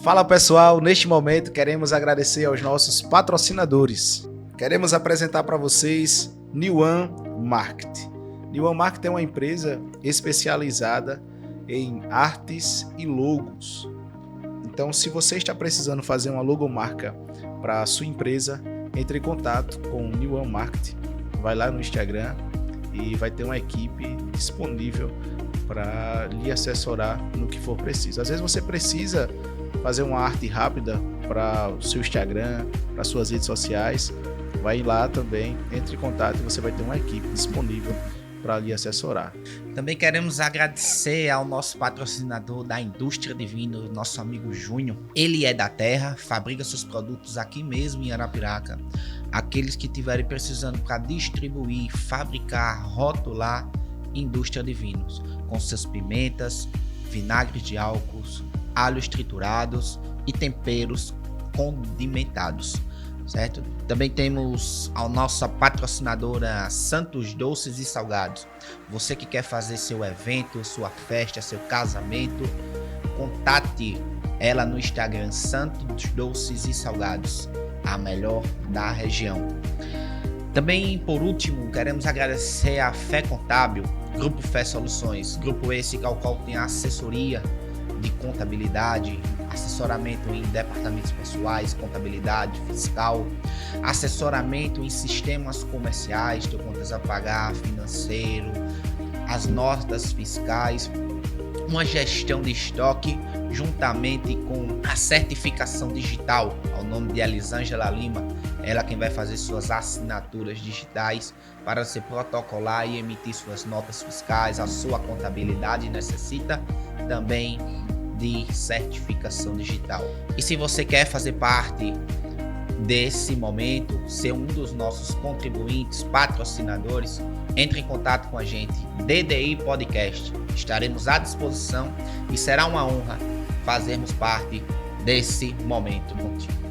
Fala pessoal, neste momento queremos agradecer aos nossos patrocinadores. Queremos apresentar para vocês New One Market. New One Market é uma empresa especializada em artes e logos. Então, se você está precisando fazer uma logomarca para a sua empresa, entre em contato com o New One Market. Vai lá no Instagram e vai ter uma equipe disponível para lhe assessorar no que for preciso. Às vezes você precisa fazer uma arte rápida para o seu Instagram, para suas redes sociais, vai lá também, entre em contato e você vai ter uma equipe disponível para lhe assessorar. Também queremos agradecer ao nosso patrocinador da indústria de vinho, nosso amigo Júnior. Ele é da terra, fabrica seus produtos aqui mesmo em Arapiraca. Aqueles que estiverem precisando para distribuir, fabricar, rotular indústria de vinhos, com seus pimentas, vinagres de álcools, alhos triturados e temperos condimentados, certo? Também temos a nossa patrocinadora Santos Doces e Salgados. Você que quer fazer seu evento, sua festa, seu casamento, contate ela no Instagram Santos Doces e Salgados, a melhor da região. Também, por último, queremos agradecer a Fé Contábil, Grupo Fé Soluções, grupo esse ao qual tem assessoria de contabilidade, assessoramento em departamentos pessoais, contabilidade fiscal, assessoramento em sistemas comerciais, de contas a pagar, financeiro, as notas fiscais, uma gestão de estoque, juntamente com a certificação digital, ao nome de Elisângela Lima, ela quem vai fazer suas assinaturas digitais para se protocolar e emitir suas notas fiscais. A sua contabilidade necessita também de certificação digital. E se você quer fazer parte desse momento, ser um dos nossos contribuintes, patrocinadores, entre em contato com a gente, DDI Podcast. Estaremos à disposição e será uma honra fazermos parte desse momento contigo.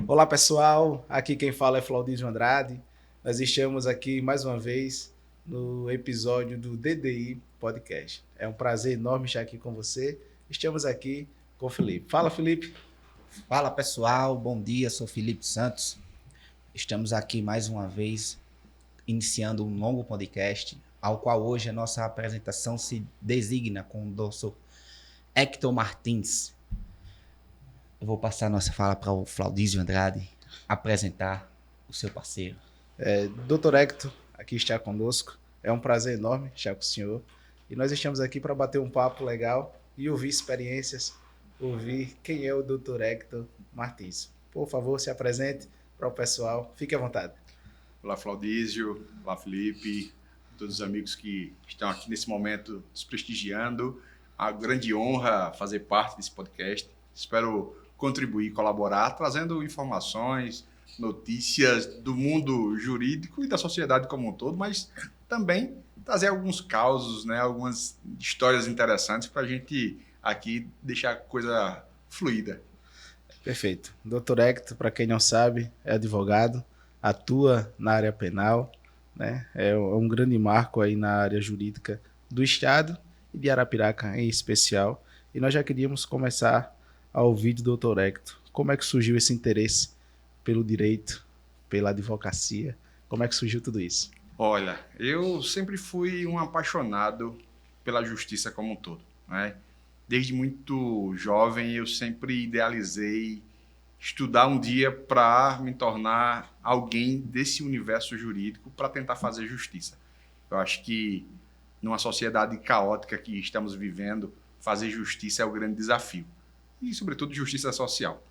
Olá pessoal, aqui quem fala é Flaudísio Andrade. Nós estamos aqui mais uma vez no episódio do DDI Podcast. É um prazer enorme estar aqui com você. Estamos aqui com o Felipe. Fala, Felipe. Fala pessoal, bom dia, sou Felipe Santos. Estamos aqui mais uma vez iniciando um longo podcast, ao qual hoje a nossa apresentação se designa com o Dr. Hector Martins. Eu vou passar a nossa fala para o Flaudísio Andrade apresentar o seu parceiro. Dr. Hector aqui está conosco. É um prazer enorme estar com o senhor. E nós estamos aqui para bater um papo legal e ouvir experiências, ouvir quem é o Dr. Hector Martins. Por favor, se apresente para o pessoal. Fique à vontade. Olá, Flaudísio. Olá, Felipe. Todos os amigos que estão aqui nesse momento nos prestigiando. A grande honra fazer parte desse podcast. Espero contribuir, colaborar, trazendo informações, notícias do mundo jurídico e da sociedade como um todo, mas também trazer alguns causos, né, algumas histórias interessantes para a gente aqui deixar a coisa fluida. Perfeito. Dr. Hector, para quem não sabe, é advogado, atua na área penal, né? É um grande marco aí na área jurídica do Estado e de Arapiraca em especial. E nós já queríamos começar a ouvir do Dr. Hector. Como é que surgiu esse interesse pelo direito, pela advocacia? Como é que surgiu tudo isso? Olha, eu sempre fui um apaixonado pela justiça como um todo, né? Desde muito jovem eu sempre idealizei estudar um dia para me tornar alguém desse universo jurídico para tentar fazer justiça. Eu acho que numa sociedade caótica que estamos vivendo, fazer justiça é o grande desafio. E, sobretudo, justiça social.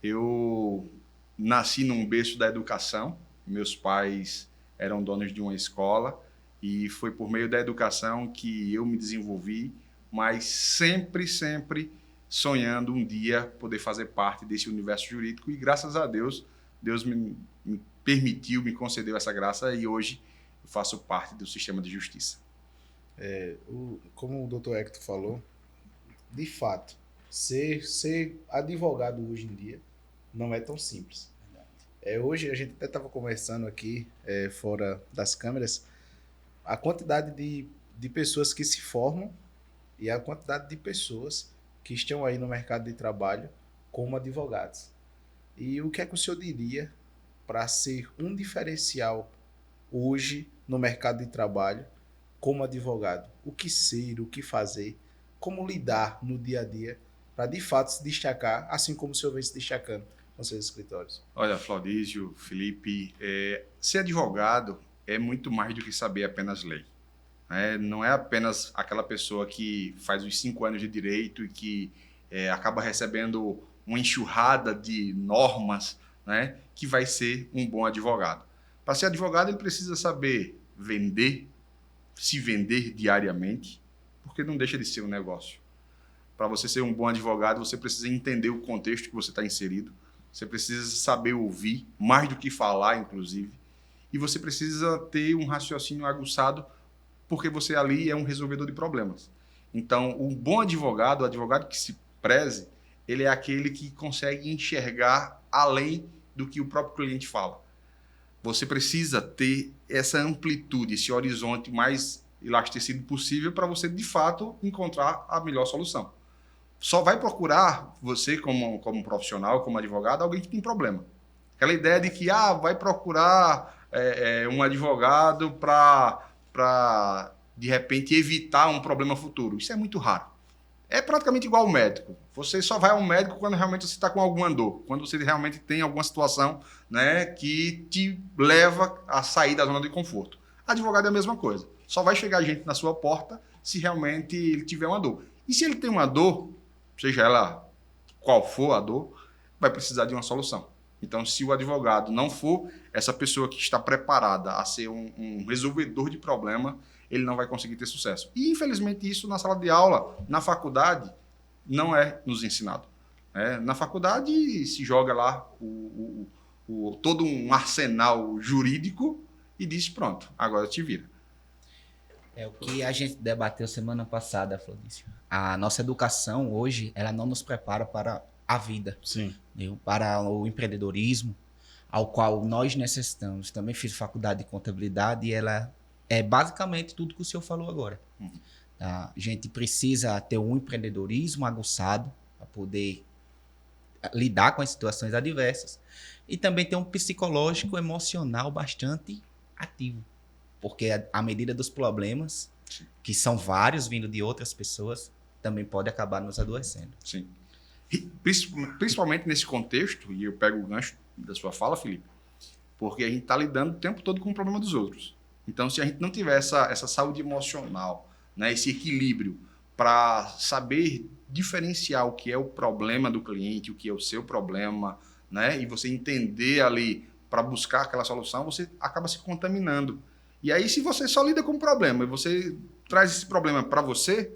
Eu nasci num berço da educação. Meus pais eram donos de uma escola e foi por meio da educação que eu me desenvolvi, mas sempre sonhando um dia poder fazer parte desse universo jurídico e, graças a Deus, Deus me permitiu, me concedeu essa graça e hoje eu faço parte do sistema de justiça. Como o Dr. Hector falou, de fato, ser advogado hoje em dia não é tão simples. Hoje a gente até estava conversando aqui, fora das câmeras, a quantidade de pessoas que se formam e a quantidade de pessoas que estão aí no mercado de trabalho como advogados. E o que é que o senhor diria para ser um diferencial hoje no mercado de trabalho como advogado? O que ser, o que fazer, como lidar no dia a dia para de fato se destacar, assim como o senhor vem se destacando com seus escritórios? Olha, Flaudísio, Felipe, ser advogado é muito mais do que saber apenas lei. Né? Não é apenas aquela pessoa que faz os 5 anos de direito e que acaba recebendo uma enxurrada de normas, né, que vai ser um bom advogado. Para ser advogado, ele precisa saber vender, se vender diariamente, porque não deixa de ser um negócio. Para você ser um bom advogado, você precisa entender o contexto que você está inserido, você precisa saber ouvir, mais do que falar, inclusive, e você precisa ter um raciocínio aguçado, porque você ali é um resolvedor de problemas. Então, o bom advogado, o advogado que se preze, ele é aquele que consegue enxergar além do que o próprio cliente fala. Você precisa ter essa amplitude, esse horizonte mais elastecido possível para você, de fato, encontrar a melhor solução. Só vai procurar você, como profissional, como advogado, alguém que tem problema. Aquela ideia de que vai procurar um advogado para, de repente, evitar um problema futuro. Isso é muito raro. É praticamente igual ao médico. Você só vai ao médico quando realmente você está com alguma dor, quando você realmente tem alguma situação, né, que te leva a sair da zona de conforto. Advogado é a mesma coisa. Só vai chegar gente na sua porta se realmente ele tiver uma dor. E se ele tem uma dor, seja ela qual for a dor, vai precisar de uma solução. Então, se o advogado não for essa pessoa que está preparada a ser um resolvedor de problema, ele não vai conseguir ter sucesso. E, infelizmente, isso na sala de aula, na faculdade, não é nos ensinado. Na faculdade, se joga lá todo um arsenal jurídico e diz, pronto, agora te vira. É o que a gente debateu semana passada, Florício. A nossa educação hoje, ela não nos prepara para a vida. Sim. Para o empreendedorismo, ao qual nós necessitamos. Também fiz faculdade de contabilidade e ela é basicamente tudo que o senhor falou agora. Tá? A gente precisa ter um empreendedorismo aguçado para poder lidar com as situações adversas e também ter um psicológico emocional bastante ativo. Porque à medida dos problemas, que são vários vindo de outras pessoas, também pode acabar nos adoecendo. Sim. Principalmente nesse contexto, e eu pego o gancho da sua fala, Felipe, porque a gente está lidando o tempo todo com o problema dos outros. Então, se a gente não tiver essa saúde emocional, né, esse equilíbrio para saber diferenciar o que é o problema do cliente, o que é o seu problema, né, e você entender ali para buscar aquela solução, você acaba se contaminando. E aí, se você só lida com o problema e você traz esse problema para você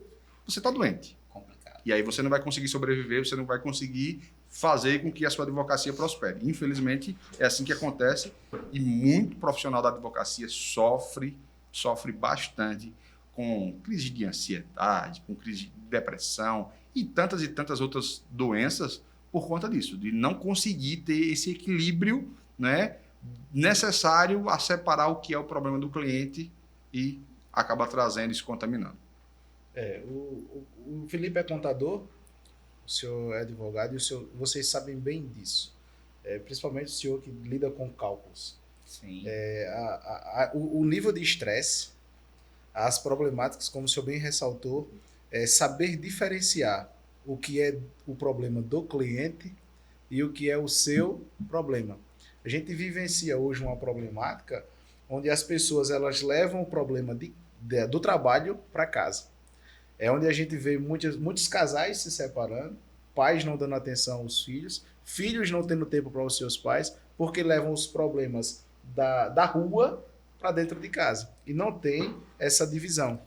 está doente. Complicado. E aí você não vai conseguir sobreviver, você não vai conseguir fazer com que a sua advocacia prospere. Infelizmente, é assim que acontece e muito profissional da advocacia sofre bastante com crise de ansiedade, com crise de depressão e tantas outras doenças por conta disso, de não conseguir ter esse equilíbrio, né, necessário a separar o que é o problema do cliente e acaba trazendo e se contaminando. O Felipe é contador, o senhor é advogado e vocês sabem bem disso. Principalmente o senhor que lida com cálculos. Sim. O nível de estresse, as problemáticas, como o senhor bem ressaltou, saber diferenciar o que é o problema do cliente e o que é o seu problema. A gente vivencia hoje uma problemática onde as pessoas elas levam o problema do trabalho para casa. É onde a gente vê muitos casais se separando, pais não dando atenção aos filhos, filhos não tendo tempo para os seus pais, porque levam os problemas da rua para dentro de casa. E não tem essa divisão,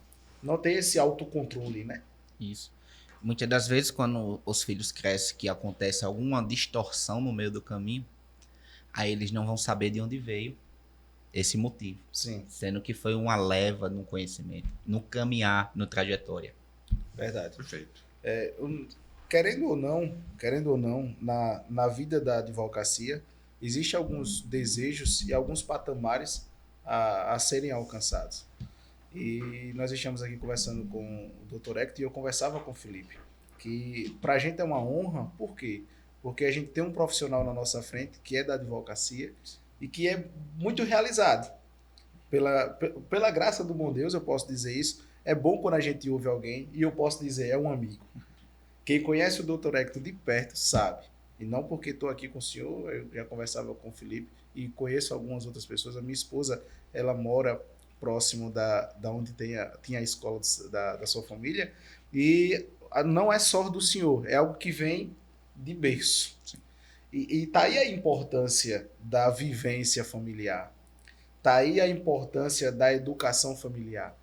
não tem esse autocontrole, né? Isso. Muitas das vezes, quando os filhos crescem, que acontece alguma distorção no meio do caminho, aí eles não vão saber de onde veio esse motivo. Sim. Sendo que foi uma leva no conhecimento, no caminhar, no trajetória. Verdade. Perfeito. Querendo ou não, na vida da advocacia, existem alguns desejos e alguns patamares a serem alcançados. E nós estamos aqui conversando com o Dr. Hector e eu conversava com o Felipe, que para a gente é uma honra, por quê? Porque a gente tem um profissional na nossa frente que é da advocacia e que é muito realizado. Pela graça do bom Deus, eu posso dizer isso. É bom quando a gente ouve alguém e eu posso dizer, é um amigo. Quem conhece o Dr. Hector de perto sabe. E não porque estou aqui com o senhor, eu já conversava com o Felipe e conheço algumas outras pessoas. A minha esposa, ela mora próximo da onde tinha a escola da sua família e não é só do senhor, é algo que vem de berço. E tá aí a importância da vivência familiar. Tá aí a importância da educação familiar.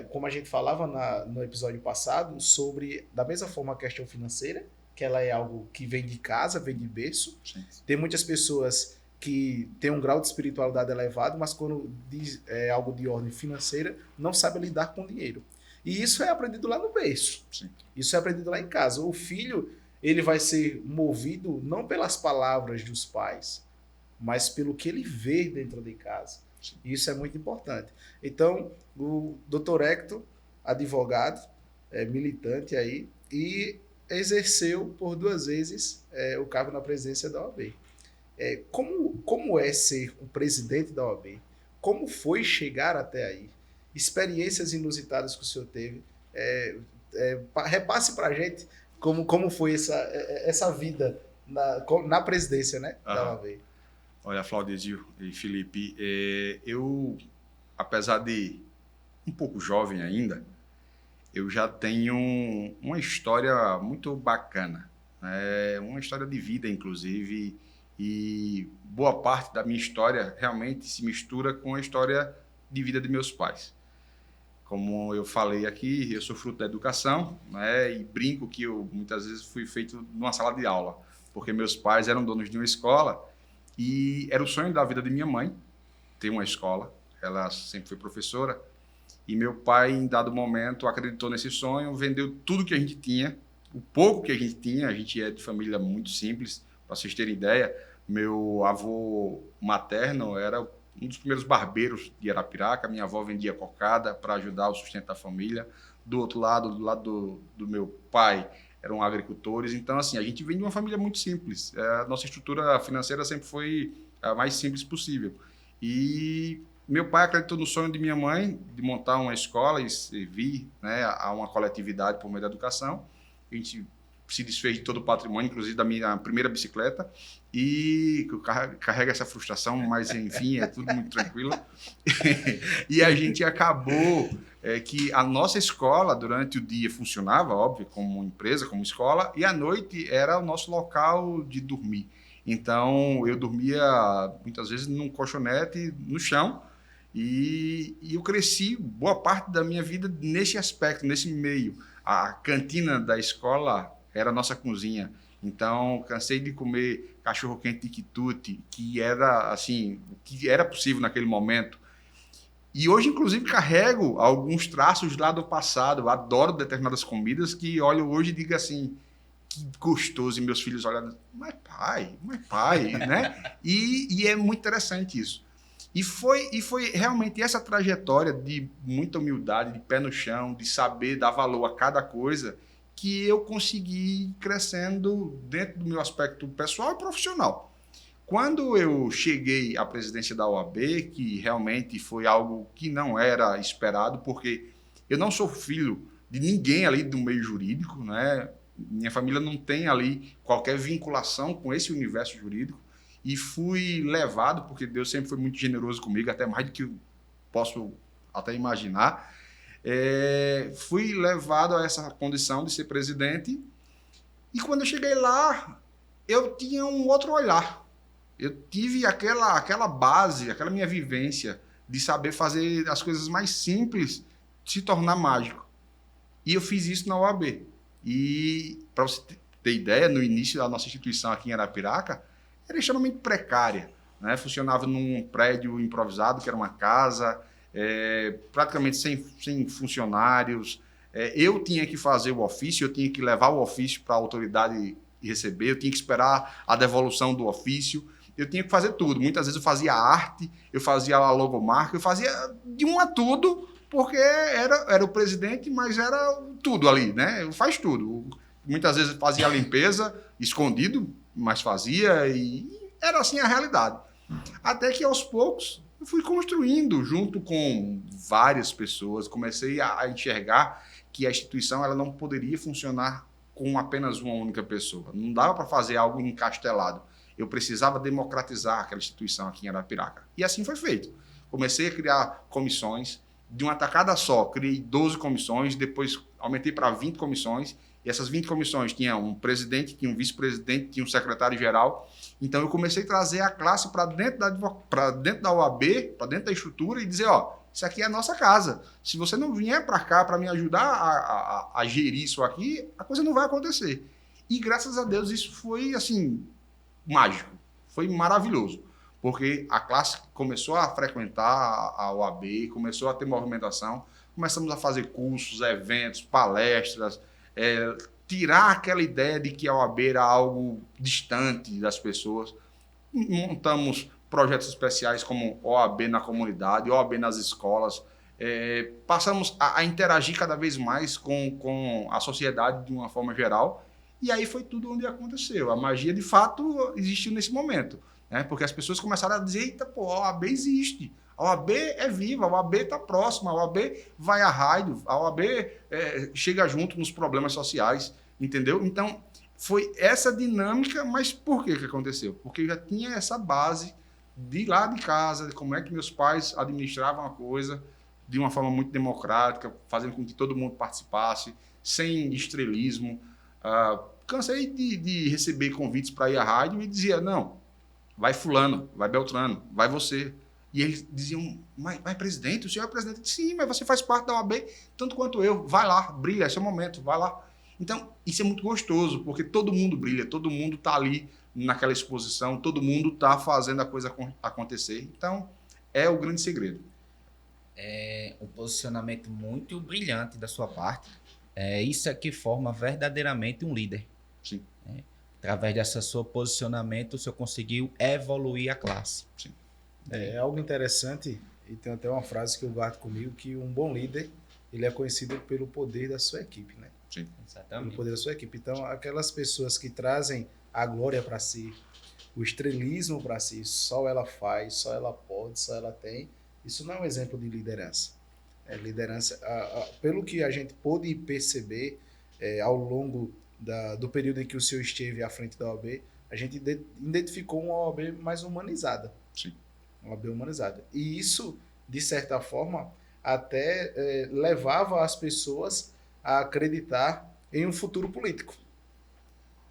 Como a gente falava no episódio passado, sobre, da mesma forma, a questão financeira, que ela é algo que vem de casa, vem de berço. Sim. Tem muitas pessoas que têm um grau de espiritualidade elevado, mas quando diz algo de ordem financeira, não sabe lidar com dinheiro. E isso é aprendido lá no berço. Sim. Isso é aprendido lá em casa. O filho, ele vai ser movido não pelas palavras dos pais, mas pelo que ele vê dentro de casa. Isso é muito importante. Então, o Dr. Hector, advogado, militante aí, e exerceu por 2 vezes o cargo na presidência da OAB. Como é ser o presidente da OAB? Como foi chegar até aí? Experiências inusitadas que o senhor teve. Repasse para a gente como foi essa vida na presidência, né, da OAB. Olha, Flaudezio e Felipe, eu, apesar de um pouco jovem ainda, eu já tenho uma história muito bacana, uma história de vida, inclusive, e boa parte da minha história realmente se mistura com a história de vida de meus pais. Como eu falei aqui, eu sou fruto da educação, e brinco que eu muitas vezes fui feito numa sala de aula, porque meus pais eram donos de uma escola. E era o sonho da vida de minha mãe ter uma escola. Ela sempre foi professora. E meu pai, em dado momento, acreditou nesse sonho, vendeu tudo que a gente tinha, o pouco que a gente é de família muito simples, para vocês terem ideia. Meu avô materno era um dos primeiros barbeiros de Arapiraca, minha avó vendia cocada para ajudar o sustento da família. Do outro lado, do lado do meu pai, eram agricultores. Então, assim, a gente vem de uma família muito simples. A nossa estrutura financeira sempre foi a mais simples possível. E meu pai acreditou no sonho de minha mãe de montar uma escola e servir, a uma coletividade por meio da educação. A gente se desfez de todo o patrimônio, inclusive da minha primeira bicicleta, e carrega essa frustração, mas, enfim, é tudo muito tranquilo. E a gente acabou... que a nossa escola, durante o dia, funcionava, óbvio, como empresa, como escola, e à noite era o nosso local de dormir. Então, eu dormia, muitas vezes, num colchonete no chão, e eu cresci boa parte da minha vida nesse aspecto, nesse meio. A cantina da escola era a nossa cozinha. Então, cansei de comer cachorro-quente de quitute, que era, assim, o que era possível naquele momento. E hoje, inclusive, carrego alguns traços lá do passado. Eu adoro determinadas comidas que olho hoje e digo assim, que gostoso. E meus filhos olham, mas pai, né? E é muito interessante isso. E foi realmente essa trajetória de muita humildade, de pé no chão, de saber dar valor a cada coisa, que eu consegui ir crescendo dentro do meu aspecto pessoal e profissional. Quando eu cheguei à presidência da OAB, que realmente foi algo que não era esperado, porque eu não sou filho de ninguém ali do meio jurídico, né? Minha família não tem ali qualquer vinculação com esse universo jurídico, e fui levado, porque Deus sempre foi muito generoso comigo, até mais do que eu posso até imaginar, fui levado a essa condição de ser presidente, e quando eu cheguei lá, eu tinha um outro olhar. Eu tive aquela base, aquela minha vivência de saber fazer as coisas mais simples se tornar mágico. E eu fiz isso na OAB. E, para você ter ideia, no início da nossa instituição aqui em Arapiraca, era extremamente precária, né? Funcionava num prédio improvisado, que era uma casa, praticamente sem funcionários. Eu tinha que fazer o ofício, eu tinha que levar o ofício para a autoridade receber, eu tinha que esperar a devolução do ofício, eu tinha que fazer tudo. Muitas vezes eu fazia arte, eu fazia a logomarca, eu fazia de um a tudo, porque era o presidente, mas era tudo ali, né? Faz tudo. Muitas vezes fazia a limpeza, escondido, mas fazia, e era assim a realidade. Até que aos poucos eu fui construindo, junto com várias pessoas, comecei a enxergar que a instituição ela não poderia funcionar com apenas uma única pessoa. Não dava para fazer algo encastelado. Eu precisava democratizar aquela instituição aqui em Arapiraca. E assim foi feito. Comecei a criar comissões, de uma tacada só, criei 12 comissões, depois aumentei para 20 comissões, e essas 20 comissões tinham um presidente, tinha um vice-presidente, tinha um secretário-geral. Então eu comecei a trazer a classe para dentro da OAB, para dentro da estrutura e dizer, ó, isso aqui é a nossa casa. Se você não vier para cá para me ajudar a gerir isso aqui, a coisa não vai acontecer. E graças a Deus isso foi, assim, mágico. Foi maravilhoso. Porque a classe começou a frequentar a OAB, começou a ter movimentação, começamos a fazer cursos, eventos, palestras, tirar aquela ideia de que a OAB era algo distante das pessoas. Montamos projetos especiais como OAB na comunidade, OAB nas escolas, passamos a interagir cada vez mais com a sociedade de uma forma geral, e aí foi tudo onde aconteceu. A magia, de fato, existiu nesse momento. Porque as pessoas começaram a dizer, eita, pô, a OAB existe, a OAB é viva, a OAB está próxima, a OAB vai à rádio, a OAB chega junto nos problemas sociais, entendeu? Então, foi essa dinâmica, mas por que aconteceu? Porque já tinha essa base de lá de casa, de como é que meus pais administravam a coisa de uma forma muito democrática, fazendo com que todo mundo participasse, sem estrelismo. Cansei de receber convites para ir à rádio e dizia, não, vai fulano, vai Beltrano, vai você. E eles diziam, mas presidente, o senhor é presidente? Eu disse, sim, mas você faz parte da OAB tanto quanto eu. Vai lá, brilha, esse é o momento, vai lá. Então, isso é muito gostoso, porque todo mundo brilha, todo mundo está ali naquela exposição, todo mundo está fazendo a coisa acontecer. Então, é o grande segredo. É um posicionamento muito brilhante da sua parte. Isso é que forma verdadeiramente um líder. Sim. Através desse seu posicionamento, o senhor conseguiu evoluir a classe. Sim. É algo interessante, e tem até uma frase que eu guardo comigo, que um bom líder, ele é conhecido pelo poder da sua equipe, né? Sim. Exatamente. Pelo poder da sua equipe. Então, aquelas pessoas que trazem a glória para si, o estrelismo para si, só ela faz, só ela pode, só ela tem, isso não é um exemplo de liderança. Liderança, pelo que a gente pôde perceber ao longo do período em que o senhor esteve à frente da OAB, a gente identificou uma OAB mais humanizada. Sim. Uma OAB humanizada. E isso, de certa forma, até levava as pessoas a acreditar em um futuro político.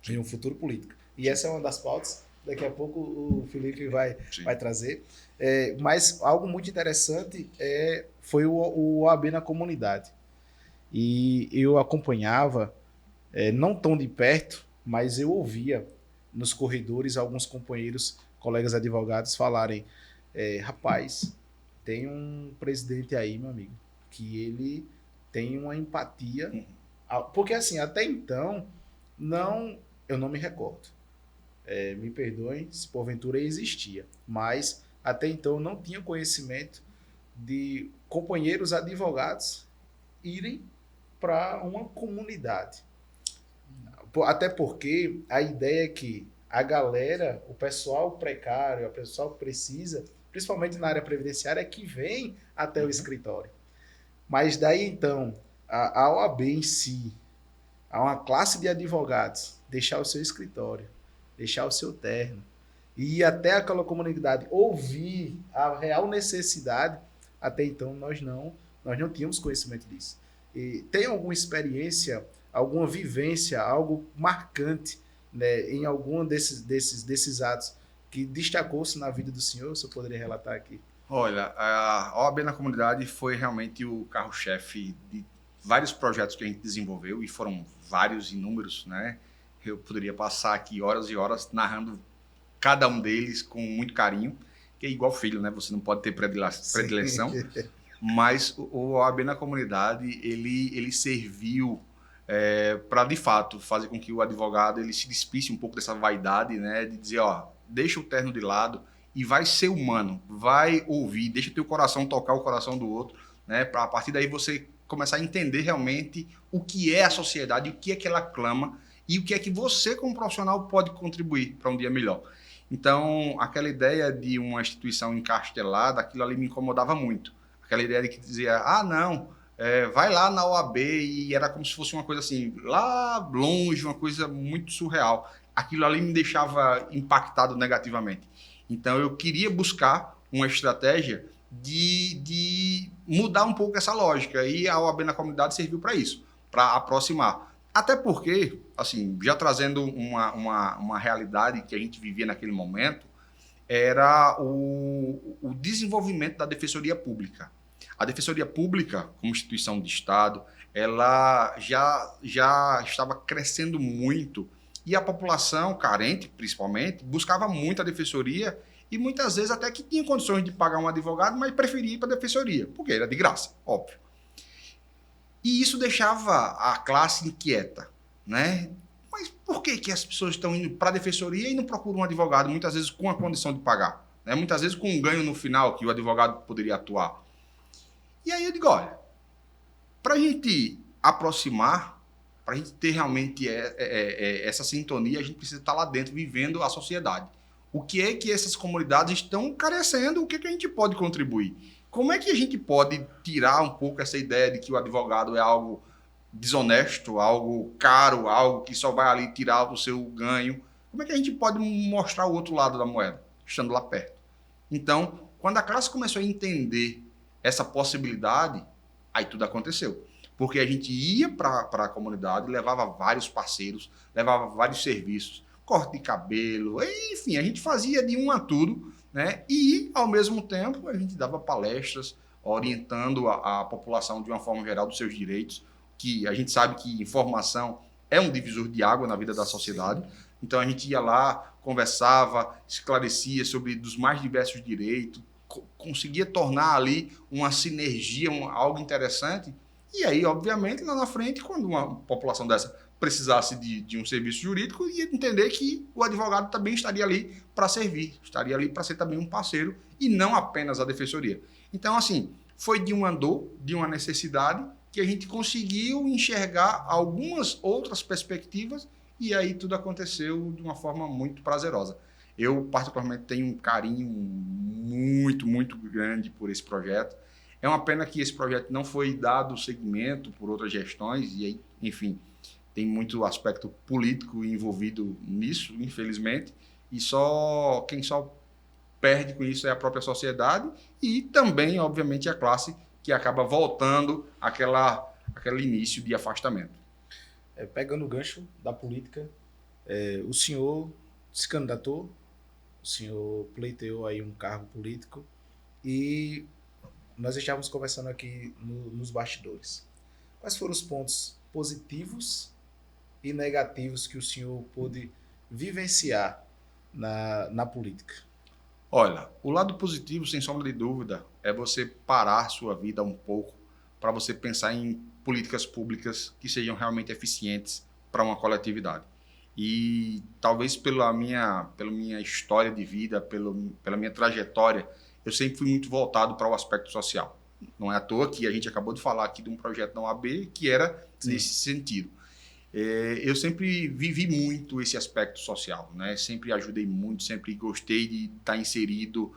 Em um futuro político. E essa é uma das pautas. Daqui a pouco o Felipe vai trazer. Mas algo muito interessante foi o OAB na comunidade. E eu acompanhava, não tão de perto, mas eu ouvia nos corredores alguns companheiros, colegas advogados falarem, rapaz, tem um presidente aí, meu amigo, que ele tem uma empatia. Porque assim, até então, eu não me recordo. Me perdoem se porventura existia, mas até então eu não tinha conhecimento de companheiros advogados irem para uma comunidade. Até porque a ideia é que a galera, o pessoal precário, o pessoal que precisa, principalmente na área previdenciária, é que vem até o escritório. Mas daí então, a OAB em si, a uma classe de advogados, deixar o seu escritório, deixar o seu terno, e ir até aquela comunidade, ouvir a real necessidade, até então nós não tínhamos conhecimento disso. E tem alguma experiência, alguma vivência, algo marcante, né, em algum desses atos que destacou-se na vida do senhor? Você poderia relatar aqui? Olha, a OAB na comunidade foi realmente o carro-chefe de vários projetos que a gente desenvolveu, e foram vários, inúmeros, né? Eu poderia passar aqui horas e horas narrando cada um deles com muito carinho, que é igual filho, né? Você não pode ter predileção. Sim. Mas o OAB na comunidade, ele serviu para, de fato, fazer com que o advogado ele se despisse um pouco dessa vaidade, né? De dizer, ó, deixa o terno de lado e vai ser humano, vai ouvir, deixa teu coração tocar o coração do outro, né? Para a partir daí você começar a entender realmente o que é a sociedade, o que é que ela clama e o que é que você, como profissional, pode contribuir para um dia melhor. Então, aquela ideia de uma instituição encastelada, aquilo ali me incomodava muito. Aquela ideia de que dizia, não, vai lá na OAB, e era como se fosse uma coisa assim, lá longe, uma coisa muito surreal. Aquilo ali me deixava impactado negativamente. Então, eu queria buscar uma estratégia de mudar um pouco essa lógica, e a OAB na comunidade serviu para isso, para aproximar. Até porque, assim, já trazendo uma realidade que a gente vivia naquele momento, era o desenvolvimento da Defensoria Pública. A Defensoria Pública, como instituição de Estado, ela já estava crescendo muito, e a população carente, principalmente, buscava muito a Defensoria, e muitas vezes até que tinha condições de pagar um advogado, mas preferia ir para a Defensoria, porque era de graça, óbvio. E isso deixava a classe inquieta, né? Mas por que as pessoas estão indo para a defensoria e não procuram um advogado, muitas vezes com a condição de pagar, né? Muitas vezes com um ganho no final que o advogado poderia atuar? E aí eu digo, olha, para a gente aproximar, para a gente ter realmente essa sintonia, a gente precisa estar lá dentro, vivendo a sociedade. O que é que essas comunidades estão carecendo, o que é que a gente pode contribuir? Como é que a gente pode tirar um pouco essa ideia de que o advogado é algo desonesto, algo caro, algo que só vai ali tirar o seu ganho? Como é que a gente pode mostrar o outro lado da moeda, estando lá perto? Então, quando a classe começou a entender essa possibilidade, aí tudo aconteceu. Porque a gente ia para a comunidade, levava vários parceiros, levava vários serviços, corte de cabelo, enfim, a gente fazia de um a tudo, né? E, ao mesmo tempo, a gente dava palestras orientando a população de uma forma geral dos seus direitos, que a gente sabe que informação é um divisor de água na vida da sociedade. Então, a gente ia lá, conversava, esclarecia sobre os mais diversos direitos, conseguia tornar ali uma sinergia, algo interessante. E aí, obviamente, lá na frente, quando uma população dessa precisasse de um serviço jurídico, ia entender que o advogado também estaria ali para servir, estaria ali para ser também um parceiro e não apenas a defensoria. Então, assim, foi de uma dor, de uma necessidade, que a gente conseguiu enxergar algumas outras perspectivas e aí tudo aconteceu de uma forma muito prazerosa. Eu, particularmente, tenho um carinho muito, muito grande por esse projeto. É uma pena que esse projeto não foi dado seguimento por outras gestões e aí, enfim, tem muito aspecto político envolvido nisso, infelizmente, e quem só perde com isso é a própria sociedade e também, obviamente, a classe que acaba voltando àquele início de afastamento. Pegando o gancho da política, o senhor se candidatou, o senhor pleiteou aí um cargo político e nós estávamos conversando aqui nos bastidores. Quais foram os pontos positivos e negativos que o senhor pôde vivenciar na política? Olha, o lado positivo, sem sombra de dúvida, é você parar sua vida um pouco para você pensar em políticas públicas que sejam realmente eficientes para uma coletividade. E talvez pela minha história de vida, pela minha trajetória, eu sempre fui muito voltado para o aspecto social. Não é à toa que a gente acabou de falar aqui de um projeto da OAB que era nesse sentido. Eu sempre vivi muito esse aspecto social, né? Sempre ajudei muito, sempre gostei de estar inserido,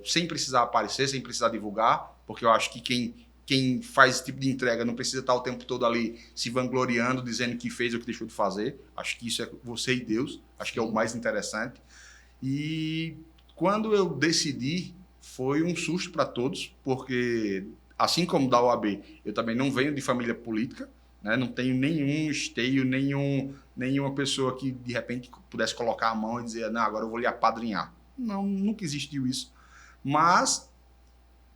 sem precisar aparecer, sem precisar divulgar, porque eu acho que quem faz esse tipo de entrega não precisa estar o tempo todo ali se vangloriando, dizendo que fez ou que deixou de fazer. Acho que isso é você e Deus, acho que é o mais interessante. E quando eu decidi, foi um susto para todos, porque assim como da OAB, eu também não venho de família política, né? Não tenho nenhum esteio, nenhuma pessoa que de repente pudesse colocar a mão e dizer, não, agora eu vou lhe apadrinhar. Não, nunca existiu isso. Mas,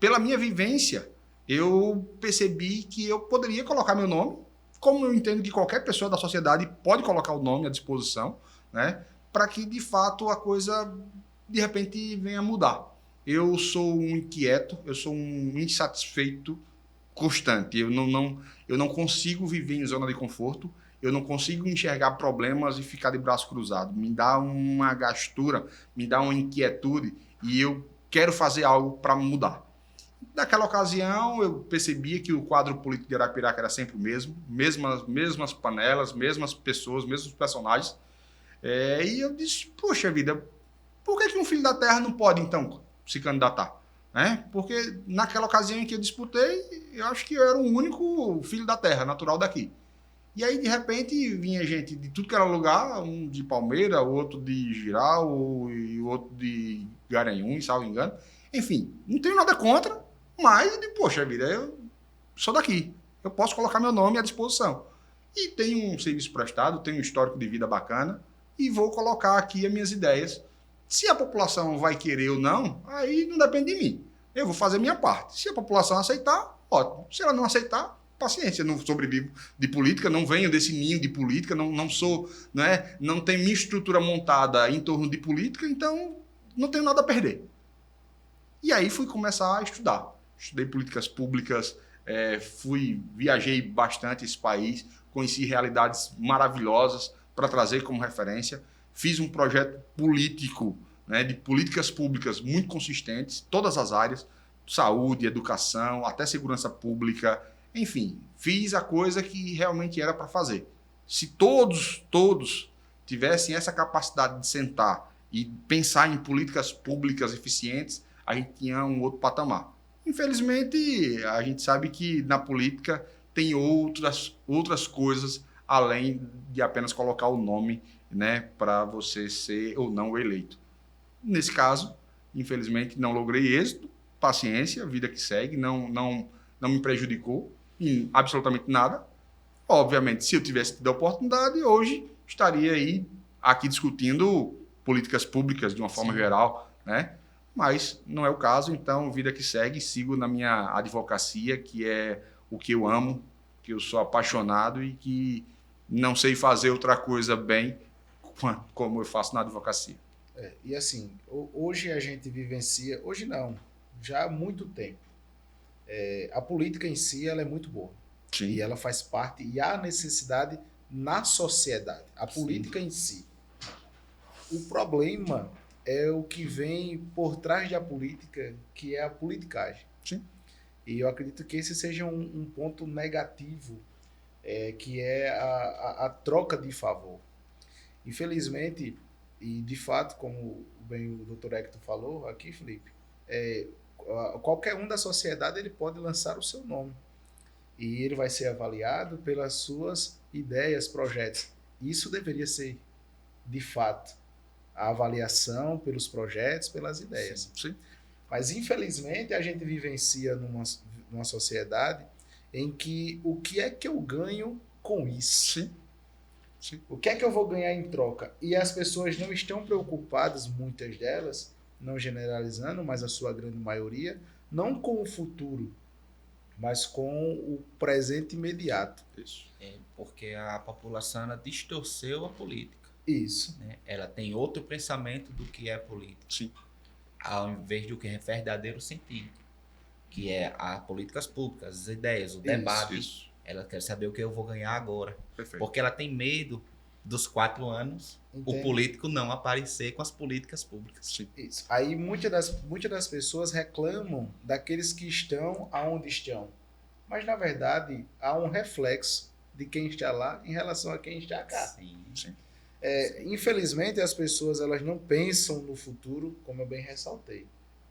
pela minha vivência, eu percebi que eu poderia colocar meu nome, como eu entendo que qualquer pessoa da sociedade pode colocar o nome à disposição, né? Para que, de fato, a coisa, de repente, venha a mudar. Eu sou um inquieto, eu sou um insatisfeito constante. Eu não consigo viver em zona de conforto, eu não consigo enxergar problemas e ficar de braço cruzado. Me dá uma gastura, me dá uma inquietude e eu quero fazer algo para mudar. Naquela ocasião, eu percebia que o quadro político de Arapiraca era sempre o mesmo, mesmas panelas, mesmas pessoas, mesmos personagens. E eu disse, poxa vida, por que um filho da terra não pode, então, se candidatar? Porque naquela ocasião em que eu disputei, eu acho que eu era o único filho da terra, natural daqui. E aí, de repente, vinha gente de tudo que era lugar, um de Palmeira, outro de Giral, e outro de Garanhuns, salvo engano. Enfim, não tenho nada contra, mas, poxa vida, eu sou daqui. Eu posso colocar meu nome à disposição. E tenho um serviço prestado, tenho um histórico de vida bacana, e vou colocar aqui as minhas ideias. Se a população vai querer ou não, aí não depende de mim. Eu vou fazer a minha parte. Se a população aceitar, ótimo. Se ela não aceitar, paciência, não sobrevivo de política, não venho desse ninho de política, não sou, não tenho minha estrutura montada em torno de política, então não tenho nada a perder. E aí fui começar a estudar. Estudei políticas públicas, viajei bastante esse país, conheci realidades maravilhosas para trazer como referência. Fiz um projeto político, de políticas públicas muito consistentes, todas as áreas, saúde, educação, até segurança pública. Enfim, fiz a coisa que realmente era para fazer. Se todos tivessem essa capacidade de sentar e pensar em políticas públicas eficientes, a gente tinha um outro patamar. Infelizmente, a gente sabe que na política tem outras coisas além de apenas colocar o nome, para você ser ou não eleito. Nesse caso, infelizmente, não logrei êxito, paciência, vida que segue, não me prejudicou em absolutamente nada. Obviamente, se eu tivesse tido a oportunidade, hoje estaria aqui discutindo políticas públicas de uma forma geral, Mas não é o caso, então vida que segue, sigo na minha advocacia, que é o que eu amo, que eu sou apaixonado e que não sei fazer outra coisa bem como eu faço na advocacia. E assim, hoje a gente vivencia, hoje não, já há muito tempo, a política em si ela é muito boa. Sim. E ela faz parte, e há necessidade na sociedade, a política em si. O problema é o que vem por trás da política, que é a politicagem. Sim. E eu acredito que esse seja um ponto negativo, que é a troca de favor. Infelizmente, e de fato, como bem o Dr. Hector falou aqui, Felipe, qualquer um da sociedade ele pode lançar o seu nome. E ele vai ser avaliado pelas suas ideias, projetos. Isso deveria ser, de fato, a avaliação pelos projetos, pelas ideias. Sim. Mas, infelizmente, a gente vivencia numa sociedade em que o que é que eu ganho com isso? Sim. Sim. O que é que eu vou ganhar em troca? E as pessoas não estão preocupadas, muitas delas, não generalizando, mas a sua grande maioria, não com o futuro, mas com o presente imediato. Isso. Porque a população ela distorceu a política. Isso. Ela tem outro pensamento do que é política. Sim. Ao invés do que é verdadeiro sentido, que é as políticas públicas, as ideias, o debate. Isso. Ela quer saber o que eu vou ganhar agora. Perfeito. Porque ela tem medo dos 4 anos o político não aparecer com as políticas públicas. Sim. Isso. Aí muitas das pessoas reclamam daqueles que estão aonde estão. Mas, na verdade, há um reflexo de quem está lá em relação a quem está cá. Sim. Infelizmente, as pessoas elas não pensam no futuro, como eu bem ressaltei.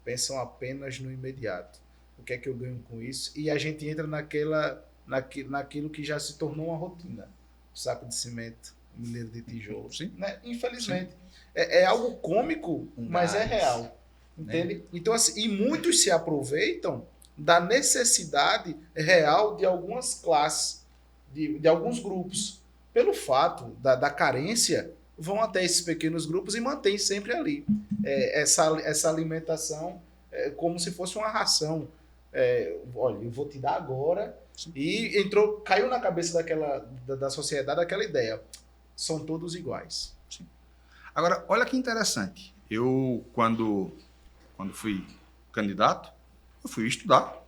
Pensam apenas no imediato. O que é que eu ganho com isso? E a gente entra naquilo que já se tornou uma rotina. O saco de cimento, o milheiro de tijolo. Sim. Infelizmente. Sim. É algo cômico, mas é real. Entende? Então, assim, e muitos se aproveitam da necessidade real de algumas classes, de alguns grupos. Pelo fato da carência, vão até esses pequenos grupos e mantêm sempre ali essa alimentação como se fosse uma ração. Olha, eu vou te dar agora. Sim. E caiu na cabeça da sociedade aquela ideia. São todos iguais. Sim. Agora, olha que interessante. Eu, quando fui candidato, eu fui estudar,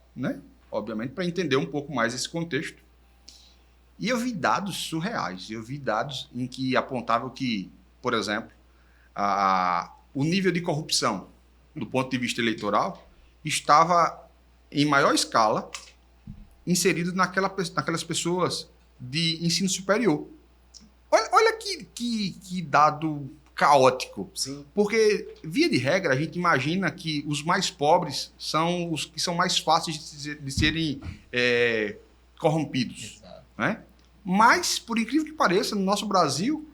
obviamente, para entender um pouco mais esse contexto. E eu vi dados surreais. Eu vi dados em que apontavam que, por exemplo, o nível de corrupção, do ponto de vista eleitoral, estava em maior escala, inseridos naquelas pessoas de ensino superior. Olha que dado caótico. Sim. Porque, via de regra, a gente imagina que os mais pobres são os que são mais fáceis de serem corrompidos. Exato. Né? Mas, por incrível que pareça, no nosso Brasil,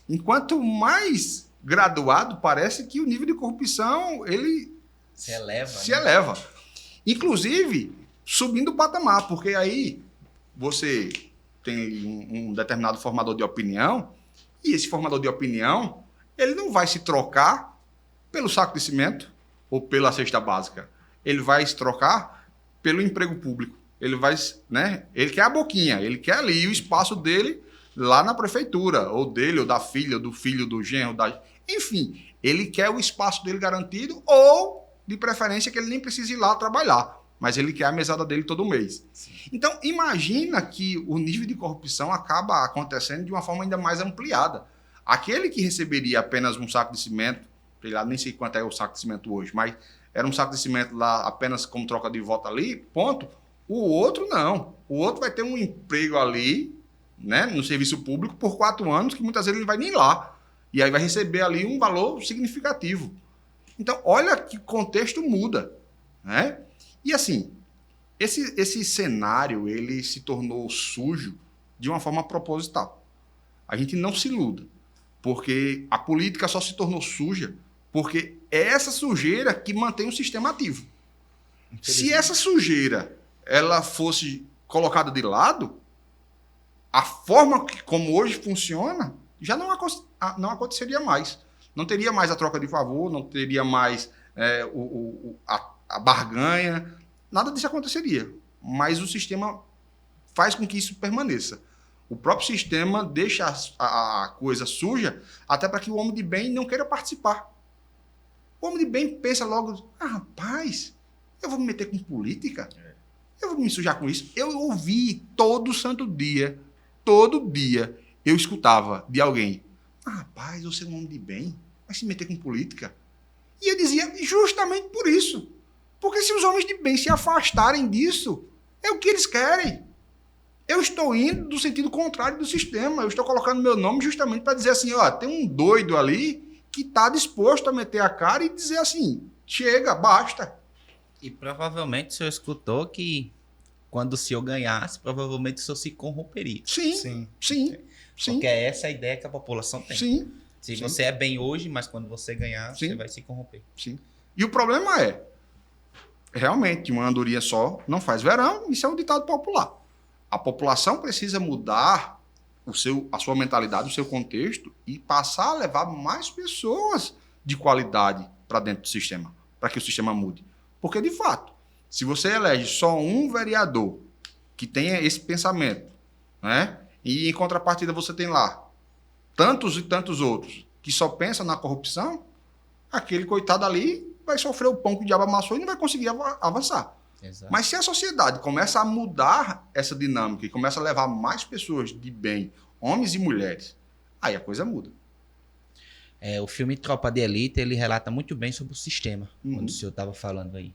enquanto mais graduado, parece que o nível de corrupção ele Se eleva. se eleva. Inclusive, subindo o patamar, porque aí você tem um determinado formador de opinião, e esse formador de opinião, ele não vai se trocar pelo saco de cimento ou pela cesta básica. Ele vai se trocar pelo emprego público. Ele vai, né? Ele quer a boquinha, ele quer ali o espaço dele lá na prefeitura, ou dele, ou da filha, ou do filho, do genro, enfim, ele quer o espaço dele garantido, ou, de preferência, que ele nem precise ir lá trabalhar, mas ele quer a mesada dele todo mês. Sim. Então, imagina que o nível de corrupção acaba acontecendo de uma forma ainda mais ampliada. Aquele que receberia apenas um saco de cimento, sei lá, nem sei quanto é o saco de cimento hoje, mas era um saco de cimento lá apenas como troca de voto ali, ponto. O outro não. O outro vai ter um emprego ali, né, no serviço público por 4 anos, que muitas vezes ele não vai nem lá. E aí vai receber ali um valor significativo. Então, olha que contexto muda, né? E assim, esse cenário, ele se tornou sujo de uma forma proposital. A gente não se iluda, porque a política só se tornou suja porque é essa sujeira que mantém o sistema ativo. Se essa sujeira ela fosse colocada de lado, a forma como hoje funciona já não aconteceria mais. Não teria mais a troca de favor, não teria mais a barganha, nada disso aconteceria. Mas o sistema faz com que isso permaneça. O próprio sistema deixa a coisa suja até para que o homem de bem não queira participar. O homem de bem pensa logo, rapaz, eu vou me meter com política? Eu vou me sujar com isso? Eu ouvi todo dia, eu escutava de alguém, rapaz, você é um homem de bem, vai se meter com política? E eu dizia, justamente por isso. Porque se os homens de bem se afastarem disso, é o que eles querem. Eu estou indo do sentido contrário do sistema. Eu estou colocando meu nome justamente para dizer assim, ó, tem um doido ali que está disposto a meter a cara e dizer assim, chega, basta. E provavelmente o senhor escutou que quando o senhor ganhasse, provavelmente o senhor se corromperia. Sim. Porque é essa a ideia que a população tem. Sim. Se você é bem hoje, mas quando você ganhar, você vai se corromper. Sim. E o problema é, realmente, uma andorinha só não faz verão, isso é um ditado popular. A população precisa mudar a sua mentalidade, o seu contexto e passar a levar mais pessoas de qualidade para dentro do sistema, para que o sistema mude. Porque, de fato, se você elege só um vereador que tenha esse pensamento, né, e em contrapartida você tem lá tantos e tantos outros que só pensam na corrupção, aquele coitado ali vai sofrer o pão que o diabo amassou e não vai conseguir avançar. Exato. Mas se a sociedade começa a mudar essa dinâmica e começa a levar mais pessoas de bem, homens e mulheres, aí a coisa muda. O filme Tropa de Elite, ele relata muito bem sobre o sistema, Uhum. quando o senhor estava falando aí.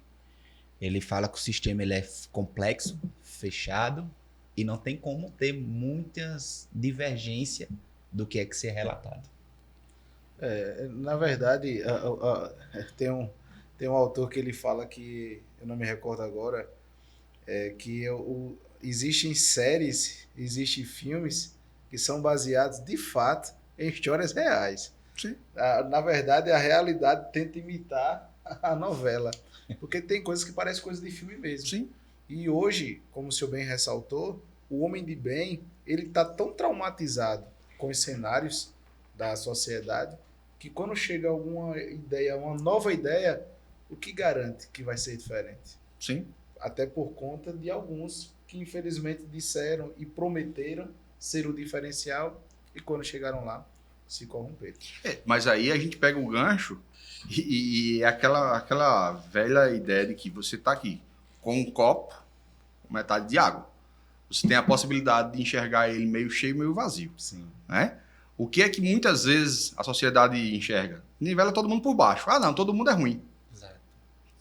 Ele fala que o sistema ele é complexo, fechado, e não tem como ter muitas divergências do que é que ser relatado. Na verdade, tem um autor que ele fala que, eu não me recordo agora, que existem séries, existem filmes que são baseados, de fato, em histórias reais. Sim. Na verdade, a realidade tenta imitar a novela, porque tem coisas que parecem coisas de filme mesmo. Sim. E hoje, como o senhor bem ressaltou, o homem de bem, ele está tão traumatizado com os cenários da sociedade, que quando chega alguma ideia, uma nova ideia, o que garante que vai ser diferente? Sim. Até por conta de alguns que infelizmente disseram e prometeram ser o diferencial e quando chegaram lá, se corromperam. Mas aí a gente pega o gancho e é aquela velha ideia de que você está aqui com um copo, metade de água. Você tem a possibilidade de enxergar ele meio cheio, meio vazio. Sim. Né? O que é que muitas vezes a sociedade enxerga? Nivela todo mundo por baixo. Não, todo mundo é ruim. Exato.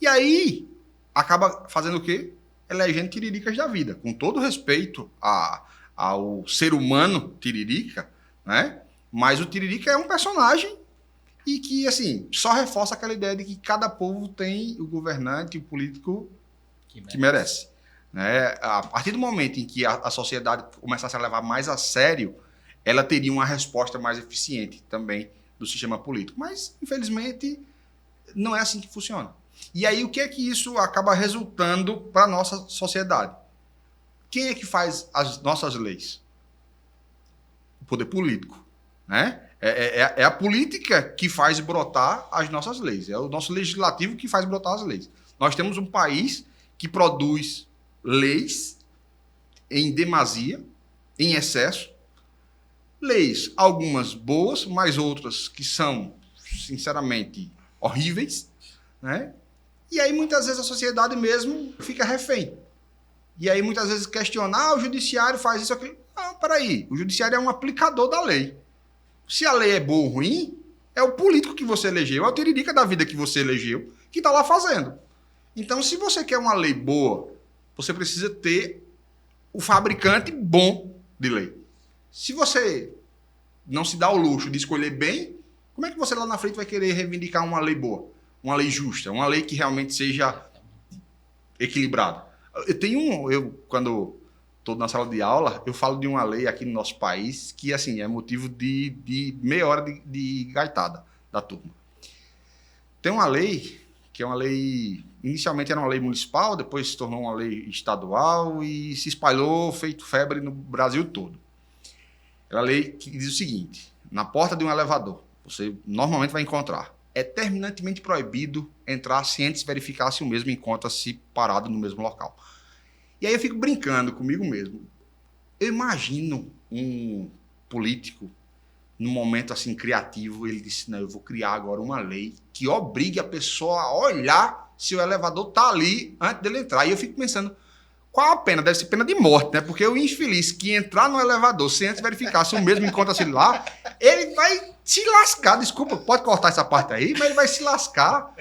E aí, acaba fazendo o quê? Elegendo tiriricas da vida. Com todo respeito ao ser humano tiririca, né? Mas o tiririca é um personagem e que, assim, só reforça aquela ideia de que cada povo tem o governante, o político que merece. Né? A partir do momento em que a sociedade começasse a levar mais a sério, ela teria uma resposta mais eficiente também do sistema político. Mas, infelizmente, não é assim que funciona. E aí, o que é que isso acaba resultando para a nossa sociedade? Quem é que faz as nossas leis? O poder político, né? É a política que faz brotar as nossas leis. É o nosso legislativo que faz brotar as leis. Nós temos um país que produz leis em demasia, em excesso. Leis, algumas boas, mas outras que são, sinceramente, horríveis, né? E aí, muitas vezes, a sociedade mesmo fica refém. E aí, muitas vezes, questionar, o judiciário faz isso aqui. Não, peraí, o judiciário é um aplicador da lei. Se a lei é boa ou ruim, é o político que você elegeu, é o tiririca da vida que você elegeu, que está lá fazendo. Então, se você quer uma lei boa, você precisa ter o fabricante bom de lei. Se você não se dá o luxo de escolher bem, como é que você lá na frente vai querer reivindicar uma lei boa? Uma lei justa, uma lei que realmente seja equilibrada? Quando estou na sala de aula, eu falo de uma lei aqui no nosso país que, assim, é motivo de meia hora de gaitada da turma. Tem uma lei que é uma lei, inicialmente era uma lei municipal, depois se tornou uma lei estadual e se espalhou, feito febre no Brasil todo. É uma lei que diz o seguinte: na porta de um elevador, você normalmente vai encontrar, é terminantemente proibido entrar sem antes verificar se o mesmo encontra-se parado no mesmo local. E aí eu fico brincando comigo mesmo. Eu imagino um político, num momento assim criativo, ele disse: não, eu vou criar agora uma lei que obrigue a pessoa a olhar se o elevador está ali antes dele entrar. E eu fico pensando, qual a pena? Deve ser pena de morte, né? Porque o infeliz que entrar no elevador sem antes verificar se o mesmo encontra-se lá, ele vai se lascar. Desculpa, pode cortar essa parte aí, mas ele vai se lascar.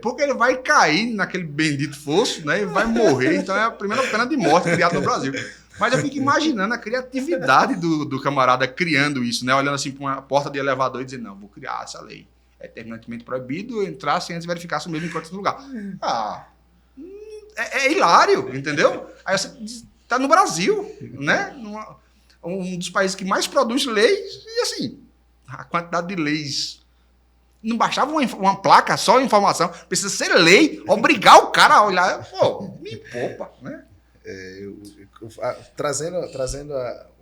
Porque ele vai cair naquele bendito fosso, né? E vai morrer. Então é a primeira pena de morte criada no Brasil. Mas eu fico imaginando a criatividade do camarada criando isso, né? Olhando assim para uma porta de elevador e dizendo: não, vou criar essa lei. É terminantemente proibido entrar sem antes verificar se o mesmo encontra no lugar. É hilário, entendeu? Aí você está no Brasil, né? Um dos países que mais produz leis, e assim, a quantidade de leis. Não bastava uma placa, só informação. Precisa ser lei, obrigar o cara a olhar. Pô, me poupa, né?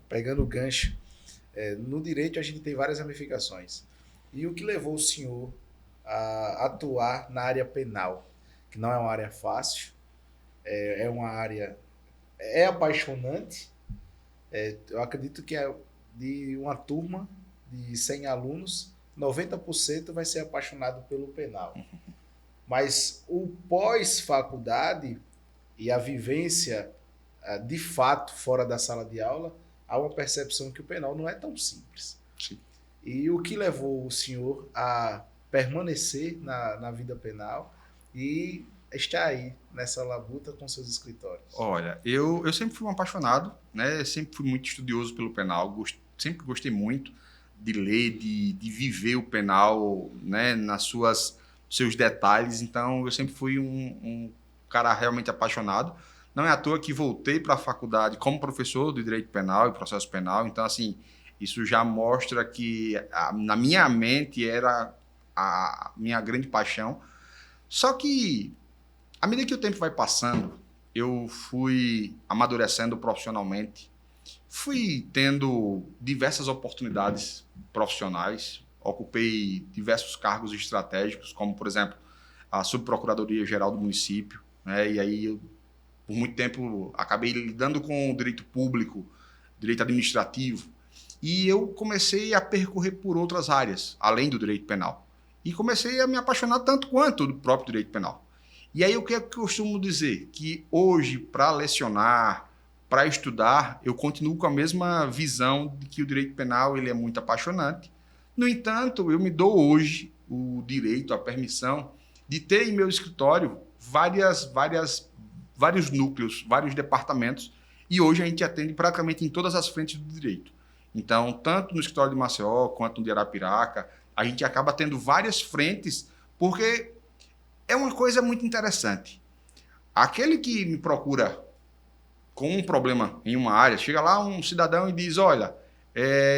Pegando o gancho, no direito a gente tem várias ramificações. E o que levou o senhor a atuar na área penal, que não é uma área fácil, é uma área apaixonante. Eu acredito que de uma turma de 100 alunos, 90% vai ser apaixonado pelo penal. Mas o pós-faculdade e a vivência, de fato, fora da sala de aula, há uma percepção que o penal não é tão simples. Sim. E o que levou o senhor a permanecer na vida penal e estar aí nessa labuta com seus escritórios? Olha, eu sempre fui um apaixonado, né? Sempre fui muito estudioso pelo penal, sempre gostei muito de ler, de viver o penal, né? Seus detalhes. Então, eu sempre fui um cara realmente apaixonado. Não é à toa que voltei para a faculdade como professor de Direito Penal e Processo Penal. Então, assim, isso já mostra que na minha mente era a minha grande paixão. Só que, à medida que o tempo vai passando, eu fui amadurecendo profissionalmente, fui tendo diversas oportunidades profissionais, ocupei diversos cargos estratégicos, como, por exemplo, a Subprocuradoria-Geral do município, né? E aí, eu, por muito tempo, acabei lidando com o direito público, direito administrativo, e eu comecei a percorrer por outras áreas, além do direito penal. E comecei a me apaixonar tanto quanto do próprio direito penal. E aí, o que é que eu costumo dizer? Que hoje, para lecionar, para estudar, eu continuo com a mesma visão de que o direito penal ele é muito apaixonante. No entanto, eu me dou hoje o direito, a permissão de ter em meu escritório vários núcleos, vários departamentos, e hoje a gente atende praticamente em todas as frentes do direito. Então, tanto no escritório de Maceió quanto no de Arapiraca, a gente acaba tendo várias frentes, porque é uma coisa muito interessante. Aquele que me procura com um problema em uma área, chega lá um cidadão e diz, olha,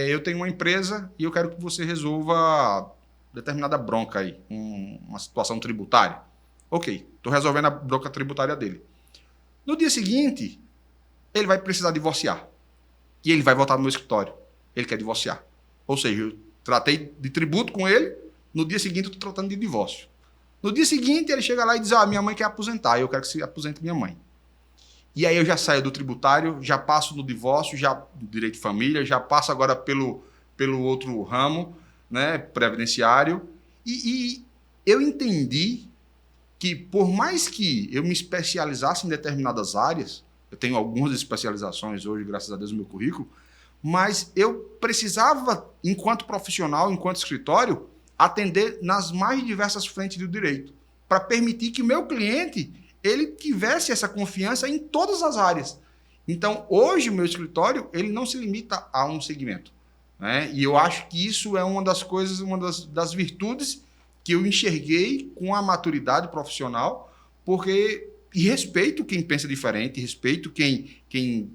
eu tenho uma empresa e eu quero que você resolva determinada bronca aí, uma situação tributária. Ok, estou resolvendo a bronca tributária dele. No dia seguinte, ele vai precisar divorciar. E ele vai voltar no meu escritório. Ele quer divorciar. Ou seja, eu tratei de tributo com ele, no dia seguinte eu estou tratando de divórcio. No dia seguinte, ele chega lá e diz, minha mãe quer aposentar, eu quero que se aposente minha mãe. E aí eu já saio do tributário, já passo no divórcio, já no direito de família, já passo agora pelo outro ramo, né, previdenciário. E eu entendi que, por mais que eu me especializasse em determinadas áreas, eu tenho algumas especializações hoje, graças a Deus, no meu currículo, mas eu precisava, enquanto profissional, enquanto escritório, atender nas mais diversas frentes do direito, para permitir que o meu cliente ele tivesse essa confiança em todas as áreas. Então, hoje, o meu escritório ele não se limita a um segmento, né? E eu acho que isso é uma das coisas, uma das virtudes que eu enxerguei com a maturidade profissional, porque e respeito quem pensa diferente, respeito quem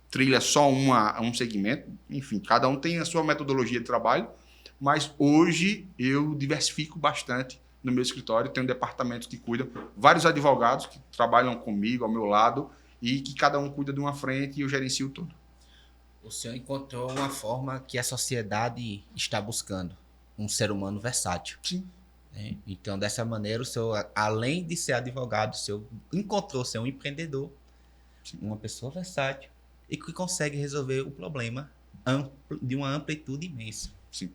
trilha só um segmento, enfim, cada um tem a sua metodologia de trabalho, mas hoje eu diversifico bastante no meu escritório, tenho departamentos que cuidam, vários advogados que trabalham comigo, ao meu lado, e que cada um cuida de uma frente e eu gerencio tudo. O senhor encontrou uma forma que a sociedade está buscando, um ser humano versátil. Sim. Então, dessa maneira, o senhor, além de ser advogado, o senhor encontrou ser um empreendedor, sim, uma pessoa versátil, e que consegue resolver o problema de uma amplitude imensa. Sim.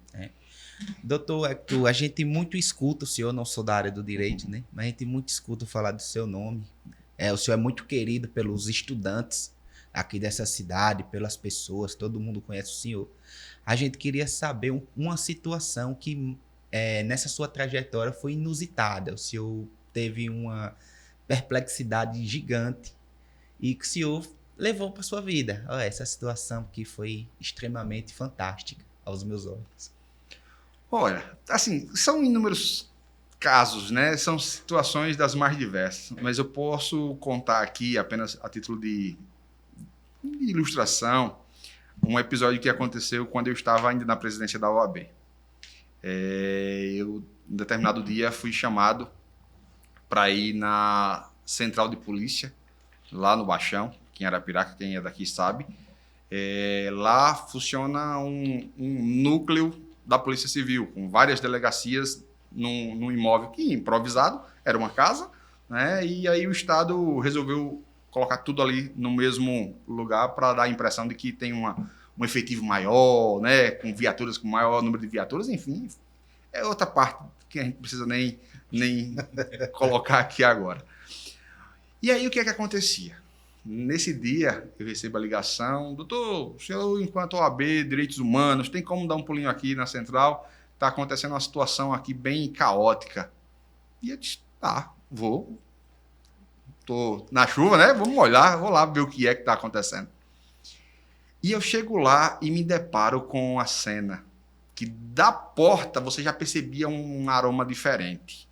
Doutor Hector, a gente muito escuta, o senhor não sou da área do direito, né? Mas a gente muito escuta falar do seu nome. O senhor é muito querido pelos estudantes aqui dessa cidade, pelas pessoas, todo mundo conhece o senhor. A gente queria saber uma situação que nessa sua trajetória foi inusitada. O senhor teve uma perplexidade gigante e que o senhor levou para sua vida. Essa situação que foi extremamente fantástica aos meus olhos. Olha, assim, são inúmeros casos, né? São situações das mais diversas, mas eu posso contar aqui, apenas a título de ilustração, um episódio que aconteceu quando eu estava ainda na presidência da OAB. Eu, em determinado dia, fui chamado para ir na central de polícia, lá no Baixão, aqui em Arapiraca, quem é daqui sabe. Lá funciona um núcleo da Polícia Civil, com várias delegacias num imóvel que, improvisado, era uma casa, né? E aí o Estado resolveu colocar tudo ali no mesmo lugar para dar a impressão de que tem um efetivo maior, né? Com viaturas, com maior número de viaturas, enfim. É outra parte que a gente não precisa nem colocar aqui agora. E aí o que é que acontecia? Nesse dia, eu recebo a ligação, doutor, o senhor, enquanto OAB, Direitos Humanos, tem como dar um pulinho aqui na central? Está acontecendo uma situação aqui bem caótica. E eu disse, tá, vou. Estou na chuva, né? Vamos olhar, vou lá ver o que é que está acontecendo. E eu chego lá e me deparo com a cena, que da porta você já percebia um aroma diferente,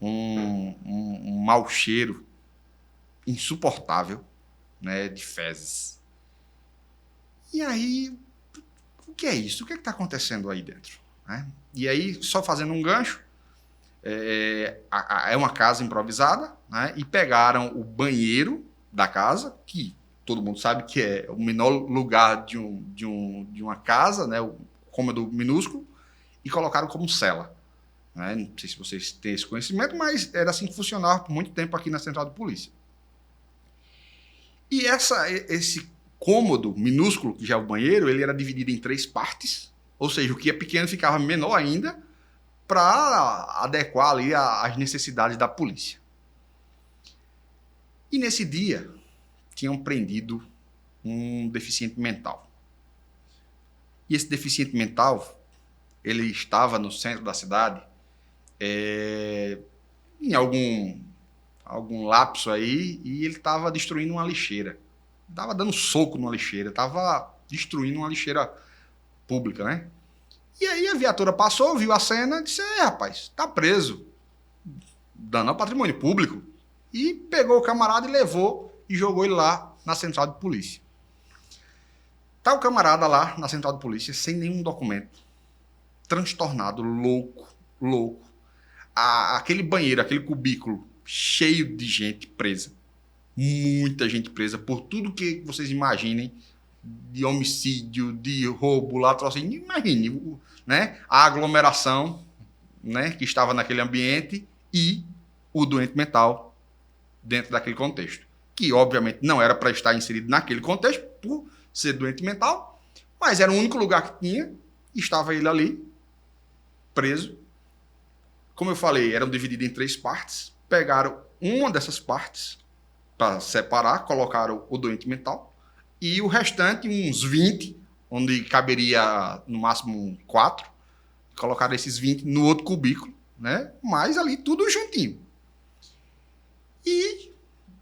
um mau cheiro insuportável, né, de fezes. E aí, o que é isso? O que está acontecendo aí dentro? Né? E aí, só fazendo um gancho, é uma casa improvisada, né, e pegaram o banheiro da casa, que todo mundo sabe que é o menor lugar de uma casa, né, o cômodo minúsculo, e colocaram como cela. Né? Não sei se vocês têm esse conhecimento, mas era assim que funcionava por muito tempo aqui na Central de Polícia. E esse cômodo minúsculo, que já é o banheiro, ele era dividido em 3 partes, ou seja, o que é pequeno ficava menor ainda, para adequar ali às necessidades da polícia. E nesse dia, tinham prendido um deficiente mental. E esse deficiente mental, ele estava no centro da cidade, em algum algum lapso aí, e ele estava destruindo uma lixeira. Estava dando soco numa lixeira, estava destruindo uma lixeira pública, né? E aí a viatura passou, viu a cena e disse, rapaz, tá preso, dano ao patrimônio público. E pegou o camarada e levou e jogou ele lá na central de polícia. Tá o camarada lá na central de polícia, sem nenhum documento, transtornado, louco. Aquele banheiro, aquele cubículo cheio de gente presa. Muita gente presa por tudo que vocês imaginem de homicídio, de roubo, latrocínio. Imagine, né? A aglomeração, né, que estava naquele ambiente e o doente mental dentro daquele contexto. Que, obviamente, não era para estar inserido naquele contexto por ser doente mental, mas era o único lugar que tinha e estava ele ali, preso. Como eu falei, eram divididos em 3 partes. Pegaram uma dessas partes para separar, colocaram o doente mental e o restante, uns 20, onde caberia no máximo 4, colocaram esses 20 no outro cubículo, né? Mas ali tudo juntinho. E,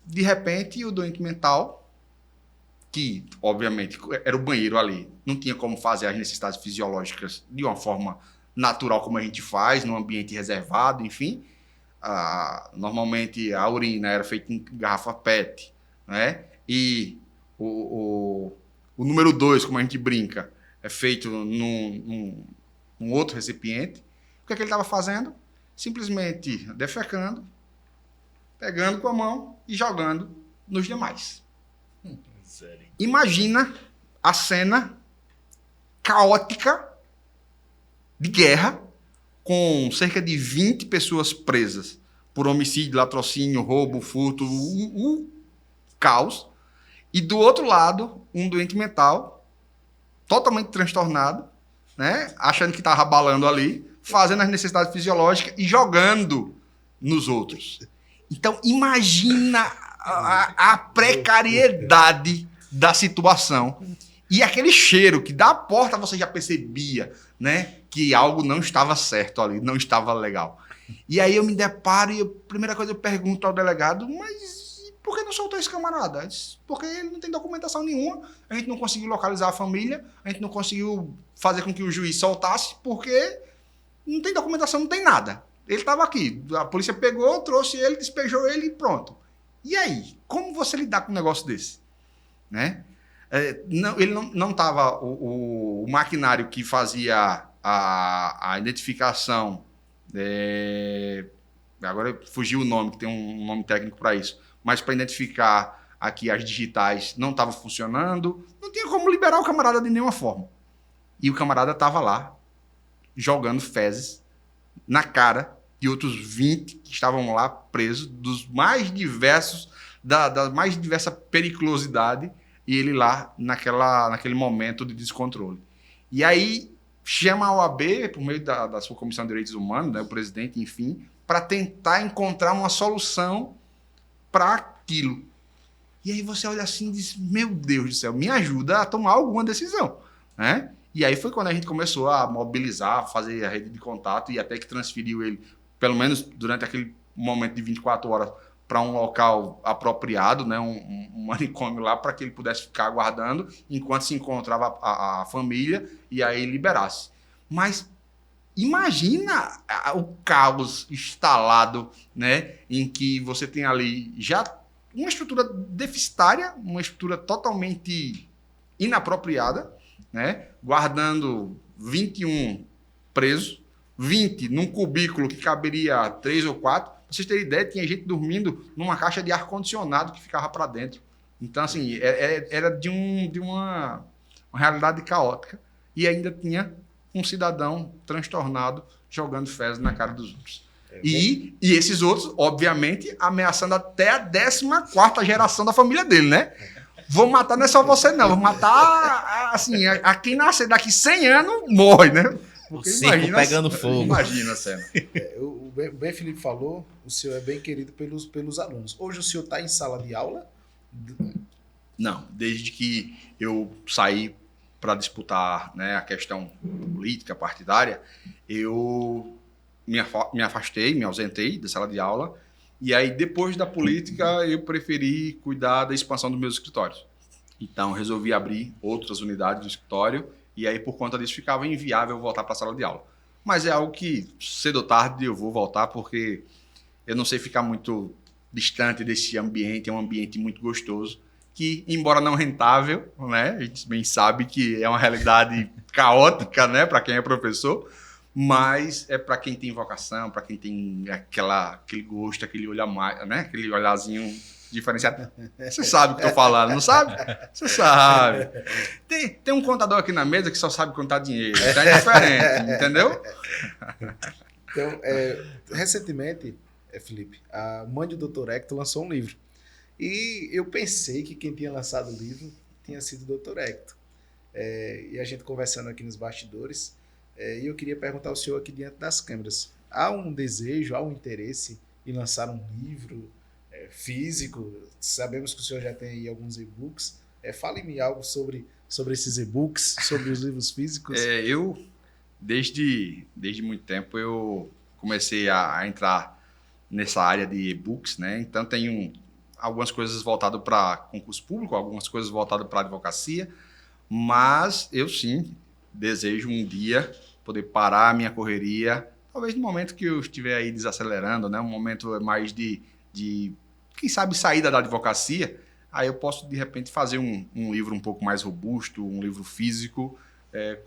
de repente, o doente mental, que, obviamente, era o banheiro ali, não tinha como fazer as necessidades fisiológicas de uma forma natural como a gente faz, num ambiente reservado, enfim. Normalmente a urina era feita em garrafa PET, né? E o número 2, como a gente brinca, é feito num outro recipiente. O que é que ele estava fazendo? Simplesmente defecando, pegando com a mão e jogando nos demais. Sério. Imagina a cena caótica de guerra, com cerca de 20 pessoas presas por homicídio, latrocínio, roubo, furto, caos. E do outro lado, um doente mental, totalmente transtornado, né? Achando que estava abalando ali, fazendo as necessidades fisiológicas e jogando nos outros. Então, imagina a precariedade da situação. E aquele cheiro que da porta você já percebia, né, que algo não estava certo ali, não estava legal. E aí eu me deparo e a primeira coisa eu pergunto ao delegado, mas por que não soltou esse camarada? Porque ele não tem documentação nenhuma, a gente não conseguiu localizar a família, a gente não conseguiu fazer com que o juiz soltasse, porque não tem documentação, não tem nada. Ele estava aqui, a polícia pegou, trouxe ele, despejou ele e pronto. E aí, como você lidar com um negócio desse? Né? Ele não estava, o maquinário que fazia a identificação, agora fugiu o nome, que tem um nome técnico para isso, mas para identificar aqui as digitais não estava funcionando, não tinha como liberar o camarada de nenhuma forma. E o camarada estava lá, jogando fezes na cara de outros 20 que estavam lá presos, dos mais diversos, da mais diversa periculosidade, e ele lá naquele momento de descontrole. E aí chama a OAB, por meio da sua Comissão de Direitos Humanos, né, o presidente, enfim, para tentar encontrar uma solução para aquilo. E aí você olha assim e diz, meu Deus do céu, me ajuda a tomar alguma decisão, né? E aí foi quando a gente começou a mobilizar, fazer a rede de contato e até que transferiu ele, pelo menos durante aquele momento de 24 horas, para um local apropriado, né, um manicômio lá, para que ele pudesse ficar aguardando enquanto se encontrava a família e aí liberasse. Mas imagina o caos instalado, né, em que você tem ali já uma estrutura deficitária, uma estrutura totalmente inapropriada, né, guardando 21 presos, 20 num cubículo que caberia 3 ou 4. Pra vocês terem ideia, tinha gente dormindo numa caixa de ar-condicionado que ficava para dentro. Então, assim, era de uma realidade caótica. E ainda tinha um cidadão transtornado jogando fezes na cara dos outros. E esses outros, obviamente, ameaçando até a 14ª geração da família dele, né? Vou matar não é só você, não. Vou matar, assim, a quem nascer daqui 100 anos morre, né? Porque o circo pegando fogo. Imagina a cena. O Ben Felipe falou, o senhor é bem querido pelos alunos. Hoje o senhor está em sala de aula? Não, desde que eu saí para disputar, né, a questão política, partidária, eu me afastei, me ausentei da sala de aula E aí, depois da política, eu preferi cuidar da expansão dos meus escritórios. Então, resolvi abrir outras unidades do escritório e aí, por conta disso, ficava inviável voltar para a sala de aula. Mas é algo que, cedo ou tarde, eu vou voltar porque eu não sei ficar muito distante desse ambiente, é um ambiente muito gostoso, que, embora não rentável, né, a gente bem sabe que é uma realidade caótica, né, para quem é professor, mas é para quem tem vocação, para quem tem aquele gosto, aquele olhar mais, né, aquele olharzinho diferenciado. Você sabe o que eu tô falando, não sabe? Você sabe. Tem um contador aqui na mesa que só sabe contar dinheiro, então é diferente, entendeu? Então, recentemente, Felipe, a mãe do Dr. Hector lançou um livro. E eu pensei que quem tinha lançado o livro tinha sido o Dr. Hector. E a gente conversando aqui nos bastidores, e eu queria perguntar ao senhor aqui diante das câmeras. Há um desejo, há um interesse em lançar um livro físico? Sabemos que o senhor já tem aí alguns e-books. Fale-me algo sobre esses e-books, sobre os livros físicos. Eu, desde muito tempo, eu comecei a entrar nessa área de e-books, né? Então, tenho algumas coisas voltadas para concurso público, algumas coisas voltadas para advocacia, mas eu, sim, desejo um dia poder parar a minha correria, talvez no momento que eu estiver aí desacelerando, né? Um momento mais de quem sabe, saída da advocacia, aí eu posso, de repente, fazer um livro um pouco mais robusto, um livro físico,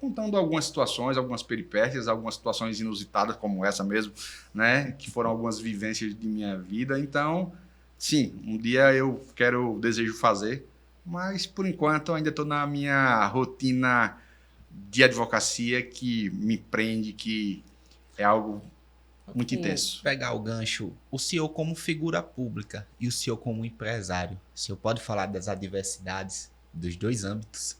contando algumas situações, algumas peripécias, algumas situações inusitadas como essa mesmo, né? Que foram algumas vivências de minha vida. Então, sim, um dia eu desejo fazer, mas, por enquanto, eu ainda estou na minha rotina de advocacia que me prende, que é algo muito intenso. Pegar o gancho, o senhor como figura pública e o senhor como empresário, o senhor pode falar das adversidades dos dois âmbitos?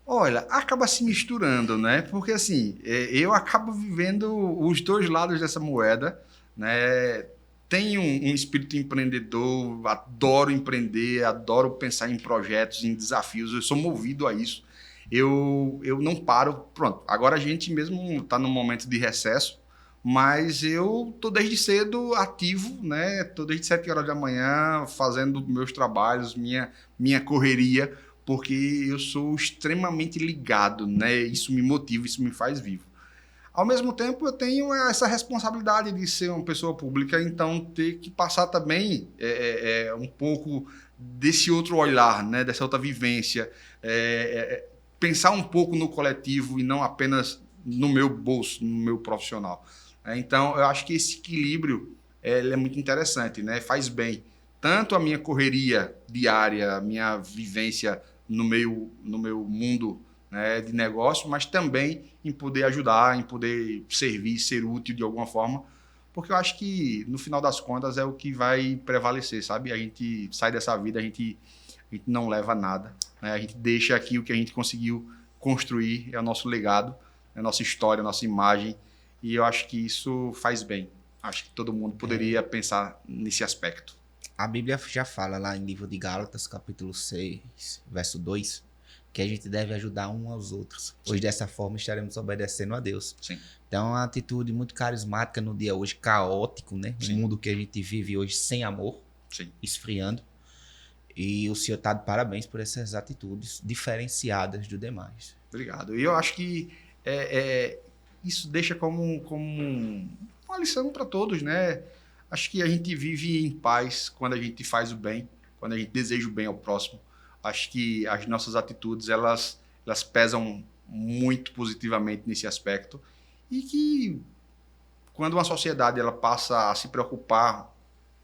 Olha, acaba se misturando, né? Porque assim, eu acabo vivendo os dois lados dessa moeda, né? Tenho um espírito empreendedor, adoro empreender, adoro pensar em projetos, em desafios, eu sou movido a isso. Eu não paro, pronto, agora a gente mesmo está num momento de recesso, mas eu tô desde cedo ativo, né? Tô desde 7 horas da manhã fazendo meus trabalhos, minha correria, porque eu sou extremamente ligado, né? Isso me motiva, isso me faz vivo. Ao mesmo tempo, eu tenho essa responsabilidade de ser uma pessoa pública, então ter que passar também um pouco desse outro olhar, né? Dessa outra vivência, pensar um pouco no coletivo e não apenas no meu bolso, no meu profissional. Então, eu acho que esse equilíbrio ele é muito interessante, né? Faz bem tanto a minha correria diária, a minha vivência no meu mundo, né, de negócio, mas também em poder ajudar, em poder servir, ser útil de alguma forma, porque eu acho que, no final das contas, é o que vai prevalecer, sabe? A gente sai dessa vida, a gente não leva nada, né? A gente deixa aqui o que a gente conseguiu construir, é o nosso legado, é a nossa história, a nossa imagem, e eu acho que isso faz bem. Acho que todo mundo poderia pensar nesse aspecto. A Bíblia já fala lá em livro de Gálatas, capítulo 6, verso 2, que a gente deve ajudar uns aos outros, pois dessa forma estaremos obedecendo a Deus. Sim. Então é uma atitude muito carismática no dia hoje caótico, né? Sim. Um mundo que a gente vive hoje sem amor, Sim. esfriando. E o senhor está de parabéns por essas atitudes diferenciadas do demais. Obrigado. E eu acho que isso deixa como uma lição para todos, né? Acho que a gente vive em paz quando a gente faz o bem, quando a gente deseja o bem ao próximo. Acho que as nossas atitudes, elas pesam muito positivamente nesse aspecto. E que quando uma sociedade ela passa a se preocupar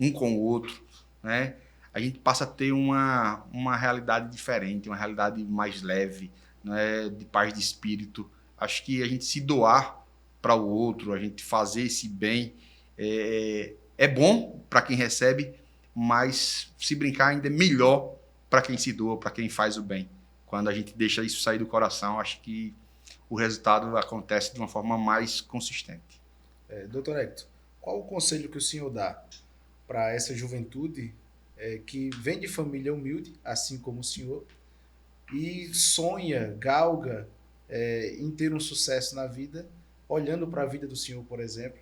um com o outro, né? A gente passa a ter uma realidade diferente, uma realidade mais leve, né? De paz de espírito. Acho que a gente se doar para o outro, a gente fazer esse bem, é bom para quem recebe, mas se brincar ainda é melhor para quem se doa, para quem faz o bem. Quando a gente deixa isso sair do coração, acho que o resultado acontece de uma forma mais consistente. Doutor Hector, qual o conselho que o senhor dá para essa juventude que vem de família humilde, assim como o senhor, e sonha, galga em ter um sucesso na vida, olhando para a vida do senhor, por exemplo,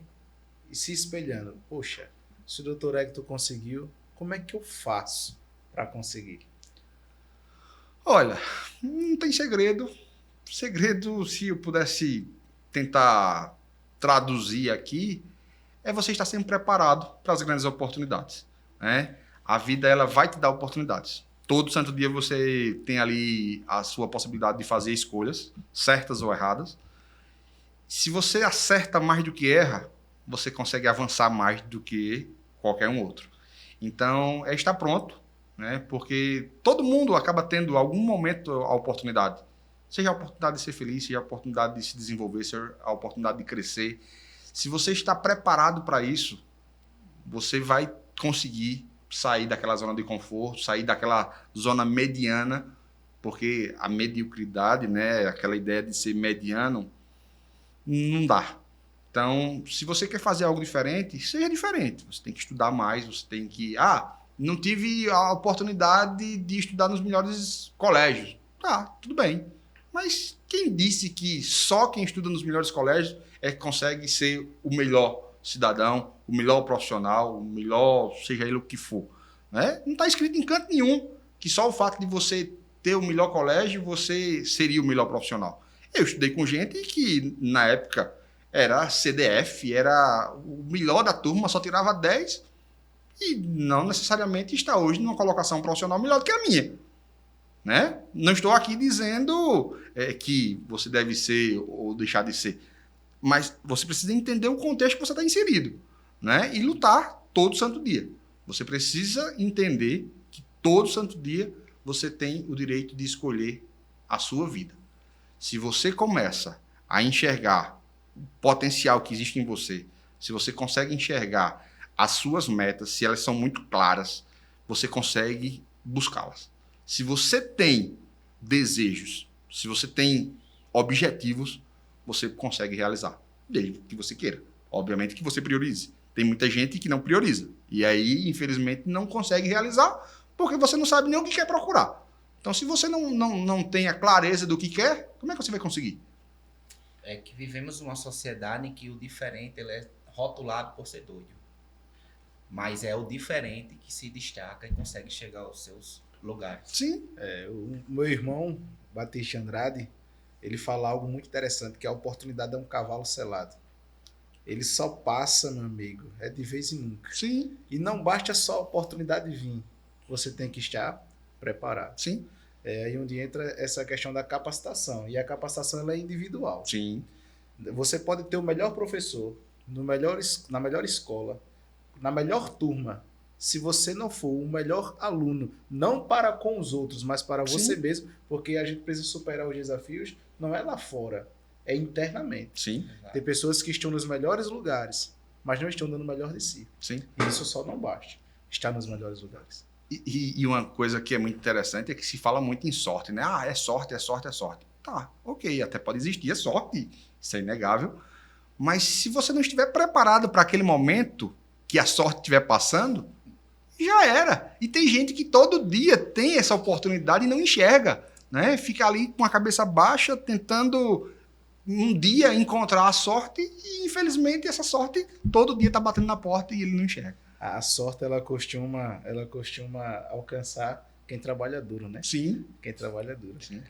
e se espelhando? Poxa, se o doutor Hector conseguiu, como é que eu faço para conseguir? Olha, não tem segredo. Segredo, se eu pudesse tentar traduzir aqui, é você estar sempre preparado para as grandes oportunidades, né? A vida, ela vai te dar oportunidades. Todo santo dia você tem ali a sua possibilidade de fazer escolhas, certas ou erradas. Se você acerta mais do que erra, você consegue avançar mais do que qualquer um outro. Então, é estar pronto, né? Porque todo mundo acaba tendo, em algum momento, a oportunidade. Seja a oportunidade de ser feliz, seja a oportunidade de se desenvolver, seja a oportunidade de crescer. Se você está preparado para isso, você vai conseguir sair daquela zona de conforto, sair daquela zona mediana, porque a mediocridade, né, aquela ideia de ser mediano, não dá. Então, se você quer fazer algo diferente, seja diferente. Você tem que estudar mais, você tem que... não tive a oportunidade de estudar nos melhores colégios. Tá, tudo bem. Mas quem disse que só quem estuda nos melhores colégios é que consegue ser o melhor cidadão, o melhor profissional, o melhor, seja ele o que for, né? Não está escrito em canto nenhum que só o fato de você ter o melhor colégio, você seria o melhor profissional. Eu estudei com gente que, na época, era CDF, era o melhor da turma, só tirava 10 e não necessariamente está hoje numa colocação profissional melhor do que a minha. Né? Não estou aqui dizendo que você deve ser ou deixar de ser, mas você precisa entender o contexto que você está inserido, né? E lutar todo santo dia. Você precisa entender que todo santo dia você tem o direito de escolher a sua vida. Se você começa a enxergar o potencial que existe em você, se você consegue enxergar as suas metas, se elas são muito claras, você consegue buscá-las. Se você tem desejos, se você tem objetivos, você consegue realizar, desde que você queira. Obviamente que você priorize. Tem muita gente que não prioriza. E aí, infelizmente, não consegue realizar porque você não sabe nem o que quer procurar. Então, se você não tem a clareza do que quer, como é que você vai conseguir? É que vivemos numa sociedade em que o diferente ele é rotulado por ser doido. Mas é o diferente que se destaca e consegue chegar aos seus lugares. Sim. O meu irmão, Batista Andrade, ele fala algo muito interessante, que a oportunidade é um cavalo selado. Ele só passa, meu amigo, é de vez em nunca. Sim. E não basta só a oportunidade vir, você tem que estar preparado. Sim. É aí onde entra essa questão da capacitação. E a capacitação ela é individual. Sim. Você pode ter o melhor professor, na melhor escola, na melhor turma. Se você não for o melhor aluno, não para com os outros, mas para você mesmo, porque a gente precisa superar os desafios, não é lá fora, é internamente. Sim. Tem pessoas que estão nos melhores lugares, mas não estão dando o melhor de si. Sim. E isso só não basta, estar nos melhores lugares. E uma coisa que é muito interessante é que se fala muito em sorte, né? É sorte, é sorte, é sorte. Tá, ok, até pode existir, é sorte, isso é inegável. Mas se você não estiver preparado para aquele momento que a sorte estiver passando, já era. E tem gente que todo dia tem essa oportunidade e não enxerga, né? Fica ali com a cabeça baixa, tentando um dia encontrar a sorte e, infelizmente, essa sorte todo dia está batendo na porta e ele não enxerga. A sorte, ela costuma alcançar quem trabalha duro, né? Sim. Quem trabalha duro. Sim.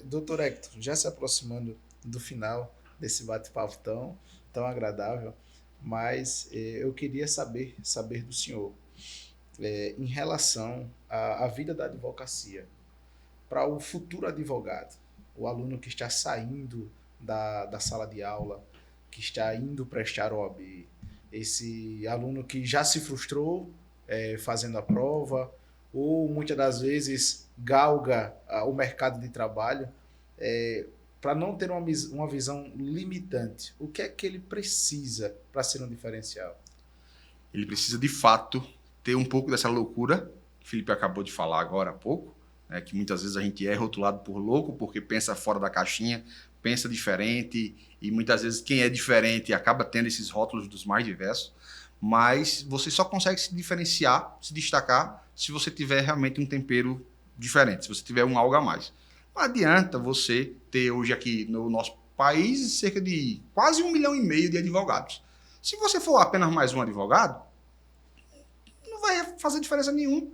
Doutor Hector, já se aproximando do final desse bate-papo tão agradável, mas eu queria saber do senhor, em relação à vida da advocacia, para o futuro advogado, o aluno que está saindo da sala de aula, que está indo prestar OAB, esse aluno que já se frustrou fazendo a prova, ou muitas das vezes galga o mercado de trabalho, para não ter uma visão limitante, o que é que ele precisa para ser um diferencial? Ele precisa, de fato, ter um pouco dessa loucura, que o Felipe acabou de falar agora há pouco, né, que muitas vezes a gente é rotulado por louco, porque pensa fora da caixinha, pensa diferente, e muitas vezes quem é diferente acaba tendo esses rótulos dos mais diversos, mas você só consegue se diferenciar, se destacar, se você tiver realmente um tempero diferente, se você tiver um algo a mais. Não adianta você ter hoje aqui no nosso país cerca de quase 1,5 milhão de advogados. Se você for apenas mais um advogado, não vai fazer diferença nenhuma.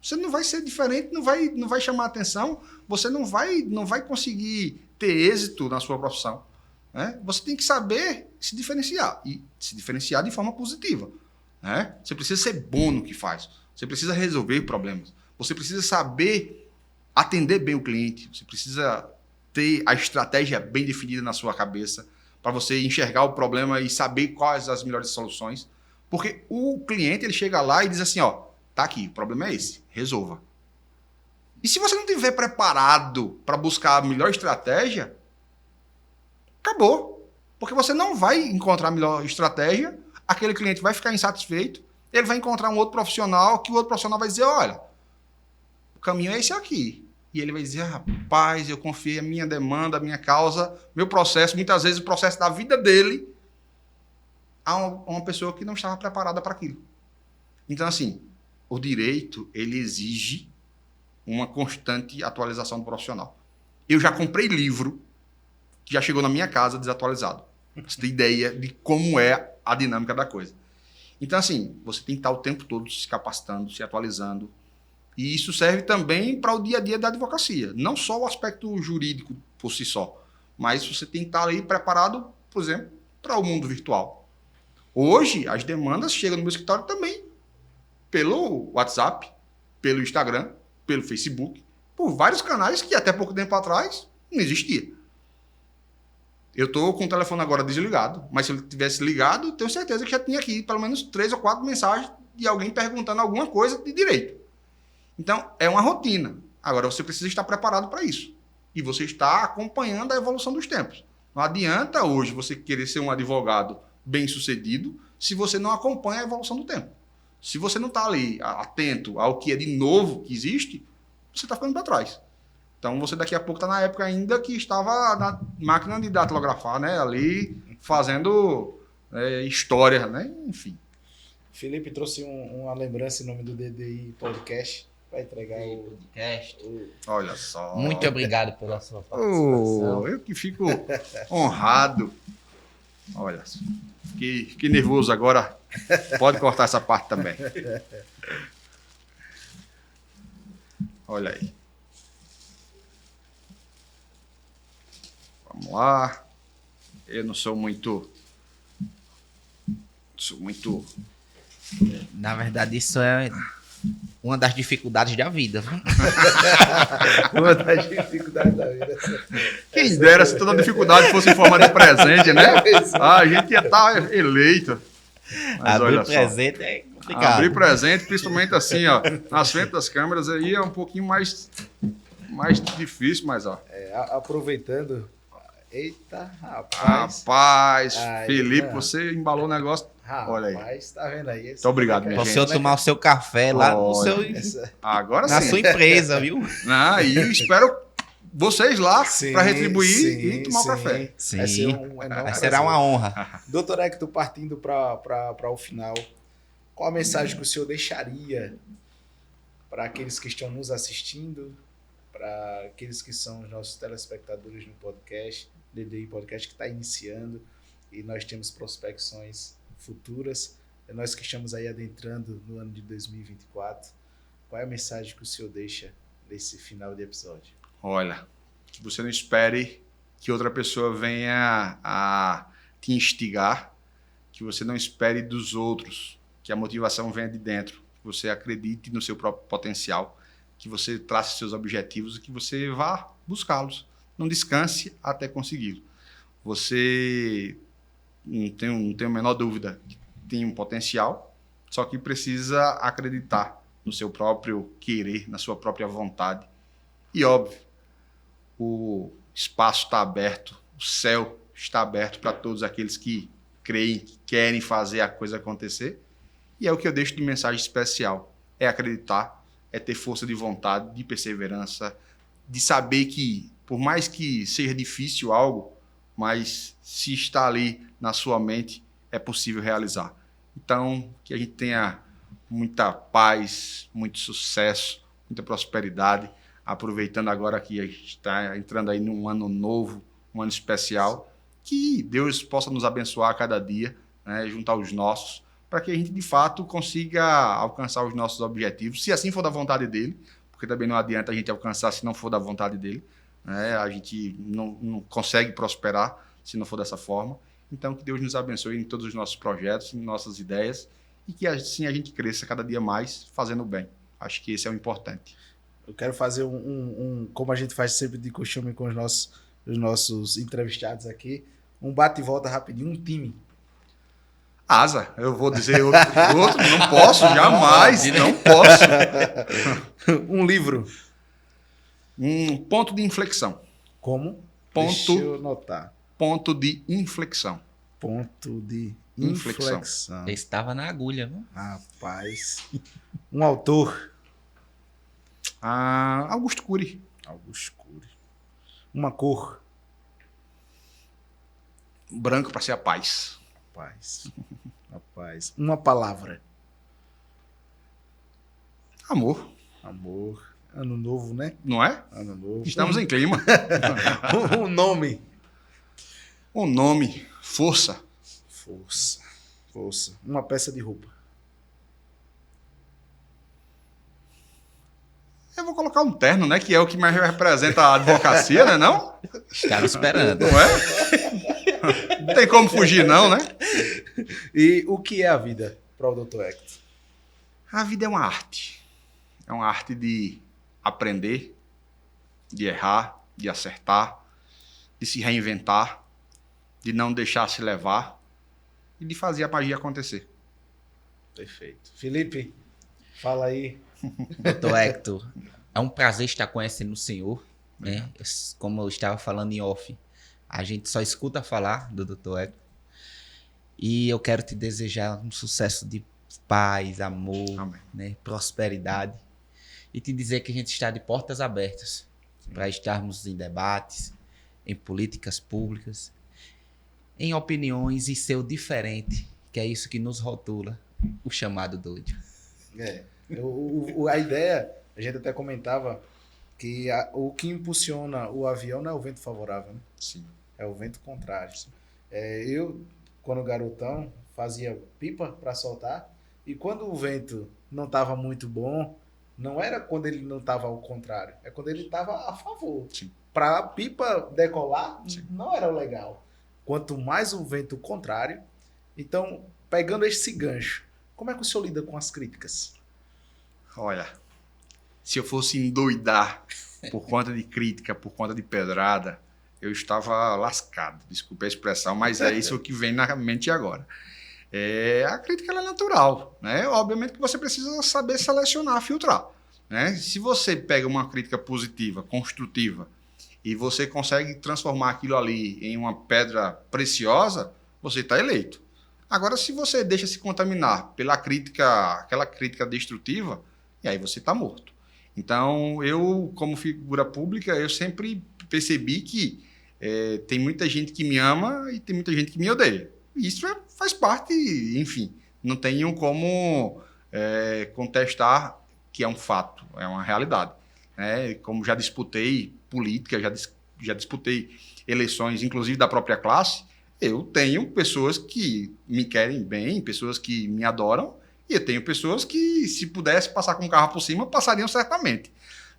Você não vai ser diferente, não vai chamar atenção, você não vai conseguir ter êxito na sua profissão. Né? Você tem que saber se diferenciar, e se diferenciar de forma positiva. Né? Você precisa ser bom no que faz, você precisa resolver problemas, você precisa saber atender bem o cliente, você precisa ter a estratégia bem definida na sua cabeça para você enxergar o problema e saber quais as melhores soluções. Porque o cliente ele chega lá e diz assim, ó, tá aqui, o problema é esse, resolva. E se você não estiver preparado para buscar a melhor estratégia, acabou. Porque você não vai encontrar a melhor estratégia, aquele cliente vai ficar insatisfeito, ele vai encontrar um outro profissional, que o outro profissional vai dizer, olha, o caminho é esse aqui. E ele vai dizer, rapaz, eu confiei a minha demanda, a minha causa, meu processo, muitas vezes o processo da vida dele, a uma pessoa que não estava preparada para aquilo. Então, assim, o direito, ele exige uma constante atualização do profissional. Eu já comprei livro que já chegou na minha casa desatualizado. Você tem ideia de como é a dinâmica da coisa. Então, assim, você tem que estar o tempo todo se capacitando, se atualizando. E isso serve também para o dia a dia da advocacia. Não só o aspecto jurídico por si só, mas você tem que estar aí preparado, por exemplo, para o mundo virtual. Hoje, as demandas chegam no meu escritório também pelo WhatsApp, pelo Instagram, pelo Facebook, por vários canais que até pouco tempo atrás não existia. Eu estou com o telefone agora desligado, mas se ele tivesse ligado, tenho certeza que já tinha aqui pelo menos 3 ou 4 mensagens de alguém perguntando alguma coisa de direito. Então, é uma rotina. Agora, você precisa estar preparado para isso. E você está acompanhando a evolução dos tempos. Não adianta hoje você querer ser um advogado bem-sucedido se você não acompanha a evolução do tempo. Se você não está ali atento ao que é de novo que existe, você está ficando para trás. Então, você daqui a pouco está na época ainda que estava na máquina de datilografar, né? Ali fazendo história, né? Enfim. Felipe trouxe uma lembrança em nome do DDI Podcast. Vai entregar o podcast. Olha só. Muito obrigado pela sua participação. Eu que fico honrado. Olha, fiquei nervoso agora. Pode cortar essa parte também. Olha aí. Vamos lá. Eu não sou muito... Na verdade, isso é uma das dificuldades da vida. Uma das dificuldades da vida. Quem dera se toda dificuldade fosse em forma de presente, né? A gente ia estar eleito. Mas Abrir olha presente só. é complicado. Abrir presente, principalmente assim, ó, nas frente das câmeras, aí é um pouquinho mais difícil, mas ó. Aproveitando. Eita, Rapaz, Aí, Felipe, mano. você embalou o negócio. Olha aí. Rapaz, tá vendo aí? Muito obrigado, minha Para o gente. senhor tomar o seu café lá no Olha. seu, Agora na sim. sua empresa, viu? E espero vocês lá Sim, para retribuir sim, e tomar sim. o café. Sim. Vai ser um enorme Será uma honra. Doutor Hector, partindo para o final, qual a mensagem que o senhor deixaria para aqueles que estão nos assistindo, para aqueles que são os nossos telespectadores no podcast, DDI Podcast, que está iniciando e nós temos prospecções futuras, nós que estamos aí adentrando no ano de 2024, qual é a mensagem que o senhor deixa nesse final de episódio? Olha, que você não espere que outra pessoa venha a te instigar, que você não espere dos outros, que a motivação venha de dentro, que você acredite no seu próprio potencial, que você trace seus objetivos e que você vá buscá-los. Não descanse até consegui-lo. Você não tem a menor dúvida que tem um potencial, só que precisa acreditar no seu próprio querer, na sua própria vontade. E óbvio, o espaço está aberto, o céu está aberto para todos aqueles que creem, que querem fazer a coisa acontecer. E é o que eu deixo de mensagem especial. É acreditar, é ter força de vontade, de perseverança, de saber que, por mais que seja difícil algo, mas se está ali na sua mente, é possível realizar. Então, que a gente tenha muita paz, muito sucesso, muita prosperidade, aproveitando agora que a gente está entrando aí num ano novo, um ano especial, que Deus possa nos abençoar a cada dia, né, juntar os nossos, para que a gente, de fato, consiga alcançar os nossos objetivos, se assim for da vontade dele, porque também não adianta a gente alcançar se não for da vontade dele, né? A gente não consegue prosperar se não for dessa forma. Então, que Deus nos abençoe em todos os nossos projetos, em nossas ideias, e que assim a gente cresça cada dia mais fazendo bem. Acho que esse é o importante. Eu quero fazer como a gente faz sempre de costume com os nossos entrevistados aqui, um bate e volta rapidinho, um time. Asa, eu vou dizer outro, não posso, jamais, não posso. Um livro. Um ponto de inflexão. Como? Deixa eu anotar. Ponto de inflexão. Ponto de inflexão. Ele estava na agulha, viu? Rapaz. Um autor. Augusto Cury. Augusto Cury. Uma cor. Branco para ser a paz. Rapaz. Uma palavra. Amor. Amor. Ano novo, né? Não é? Ano novo. Estamos em clima. Um nome. Um nome. Força. Força. Uma peça de roupa. Eu vou colocar um terno, né? Que é o que mais representa a advocacia, né? Não? Estava esperando. Não é? Não tem como fugir, não, né? E o que é a vida para o Dr. Hector? A vida é uma arte. É uma arte de aprender, de errar, de acertar, de se reinventar, de não deixar se levar e de fazer a magia acontecer. Perfeito. Felipe, fala aí. Dr. Hector, é um prazer estar conhecendo o senhor, né? Como eu estava falando em off, a gente só escuta falar do Dr. Hector. E eu quero te desejar um sucesso de paz, amor, né? Prosperidade. E te dizer que a gente está de portas abertas para estarmos em debates, em políticas públicas, em opiniões e ser o diferente, que é isso que nos rotula, o chamado doido. A ideia, a gente até comentava que o que impulsiona o avião não é o vento favorável, né? Sim. É o vento contrário. Eu, quando garotão, fazia pipa para soltar, e quando o vento não estava muito bom, não era quando ele não estava ao contrário, é quando ele estava a favor. Para a pipa decolar, não era legal. Quanto mais o vento contrário. Então, pegando esse gancho, como é que o senhor lida com as críticas? Olha, se eu fosse endoidar por conta de crítica, por conta de pedrada, eu estava lascado. Desculpe a expressão, mas é isso que vem na mente agora. A crítica ela é natural, né? Obviamente que você precisa saber selecionar, filtrar, né? Se você pega uma crítica positiva, construtiva, e você consegue transformar aquilo ali em uma pedra preciosa, você está eleito. Agora, se você deixa se contaminar pela crítica, aquela crítica destrutiva, e aí você está morto. Então, eu, como figura pública, eu sempre percebi que tem muita gente que me ama e tem muita gente que me odeia. Isso faz parte, enfim, não tenho como contestar que é um fato, é uma realidade. Como já disputei política, já disputei eleições, inclusive da própria classe, eu tenho pessoas que me querem bem, pessoas que me adoram, e eu tenho pessoas que, se pudesse passar com um carro por cima, passariam certamente,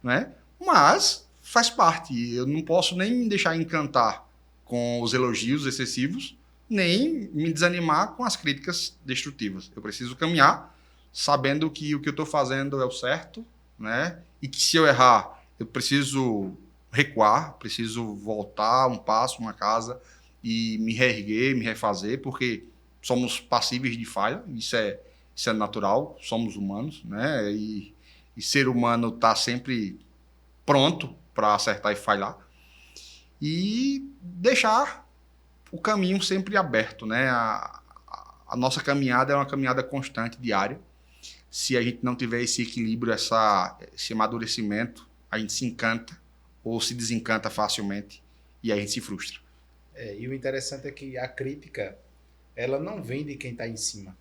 né? Mas faz parte, eu não posso nem me deixar encantar com os elogios excessivos, nem me desanimar com as críticas destrutivas. Eu preciso caminhar sabendo que o que eu estou fazendo é o certo, né? E que se eu errar, eu preciso recuar, preciso voltar um passo, uma casa e me reerguer, me refazer, porque somos passíveis de falha, isso é natural, somos humanos, né? E ser humano está sempre pronto para acertar e falhar. E deixar o caminho sempre aberto, né? A nossa caminhada é uma caminhada constante, diária. Se a gente não tiver esse equilíbrio, esse amadurecimento, a gente se encanta ou se desencanta facilmente e aí a gente se frustra. E o interessante é que a crítica, ela não vem de quem está em cima,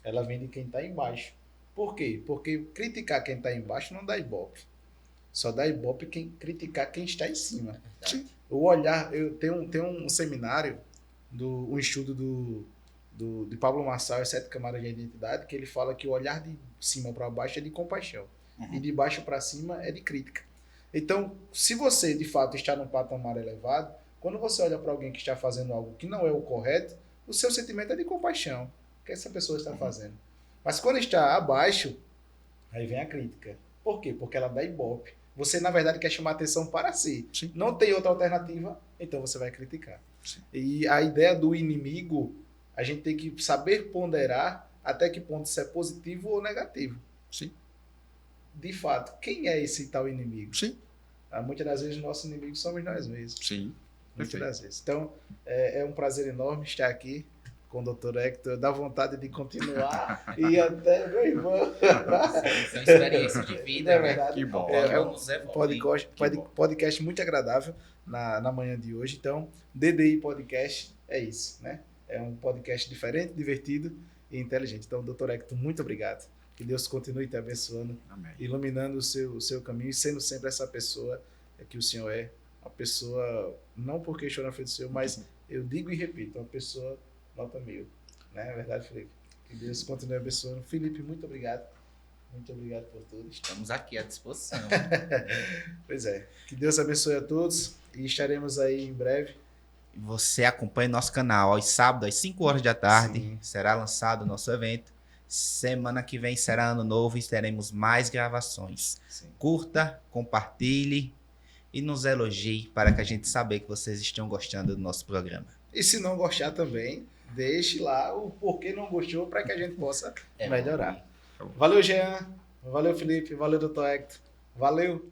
ela vem de quem está embaixo. Por quê? Porque criticar quem está embaixo não dá ibope. Só dá ibope quem criticar quem está em cima. Sim. O olhar, eu tenho um seminário, um estudo de Pablo Marçal, As 7 Camadas de Identidade, que ele fala que o olhar de cima para baixo é de compaixão e de baixo para cima é de crítica. Então, se você de fato está num patamar elevado, quando você olha para alguém que está fazendo algo que não é o correto, o seu sentimento é de compaixão. O que essa pessoa está fazendo? Mas quando está abaixo, aí vem a crítica. Por quê? Porque ela dá ibope. Você, na verdade, quer chamar atenção para si. Sim. Não tem outra alternativa, então você vai criticar. Sim. E a ideia do inimigo, a gente tem que saber ponderar até que ponto isso é positivo ou negativo. Sim. De fato, quem é esse tal inimigo? Sim. Muitas das vezes, nossos inimigos somos nós mesmos. Sim. Muitas das vezes. Então, é um prazer enorme estar aqui com o Dr. Hector. Dá vontade de continuar e até, meu irmão. São experiências de vida, É né? verdade. Que bom. É um Vamos evoluir. podcast muito agradável na manhã de hoje. Então, DDI Podcast é isso, né? É um podcast diferente, divertido e inteligente. Então, Dr. Hector, muito obrigado. Que Deus continue te abençoando, Amém. iluminando o seu caminho e sendo sempre essa pessoa que o Senhor é. Uma pessoa, não porque estou na frente do Senhor, mas eu digo e repito, uma pessoa nota 1000. Não é verdade, Felipe? Que Deus continue abençoando. Felipe, muito obrigado. Muito obrigado por tudo. Estamos aqui à disposição. Pois é. Que Deus abençoe a todos e estaremos aí em breve. Você acompanha nosso canal aos sábados, às 5 horas da tarde. Sim. Será lançado o nosso evento. Semana que vem será ano novo e teremos mais gravações. Sim. Curta, compartilhe e nos elogie para que a gente saiba que vocês estão gostando do nosso programa. E se não gostar também, deixe lá o porquê não gostou para que a gente possa melhorar. Valeu, Jean. Valeu, Felipe. Valeu, Dr. Hector. Valeu.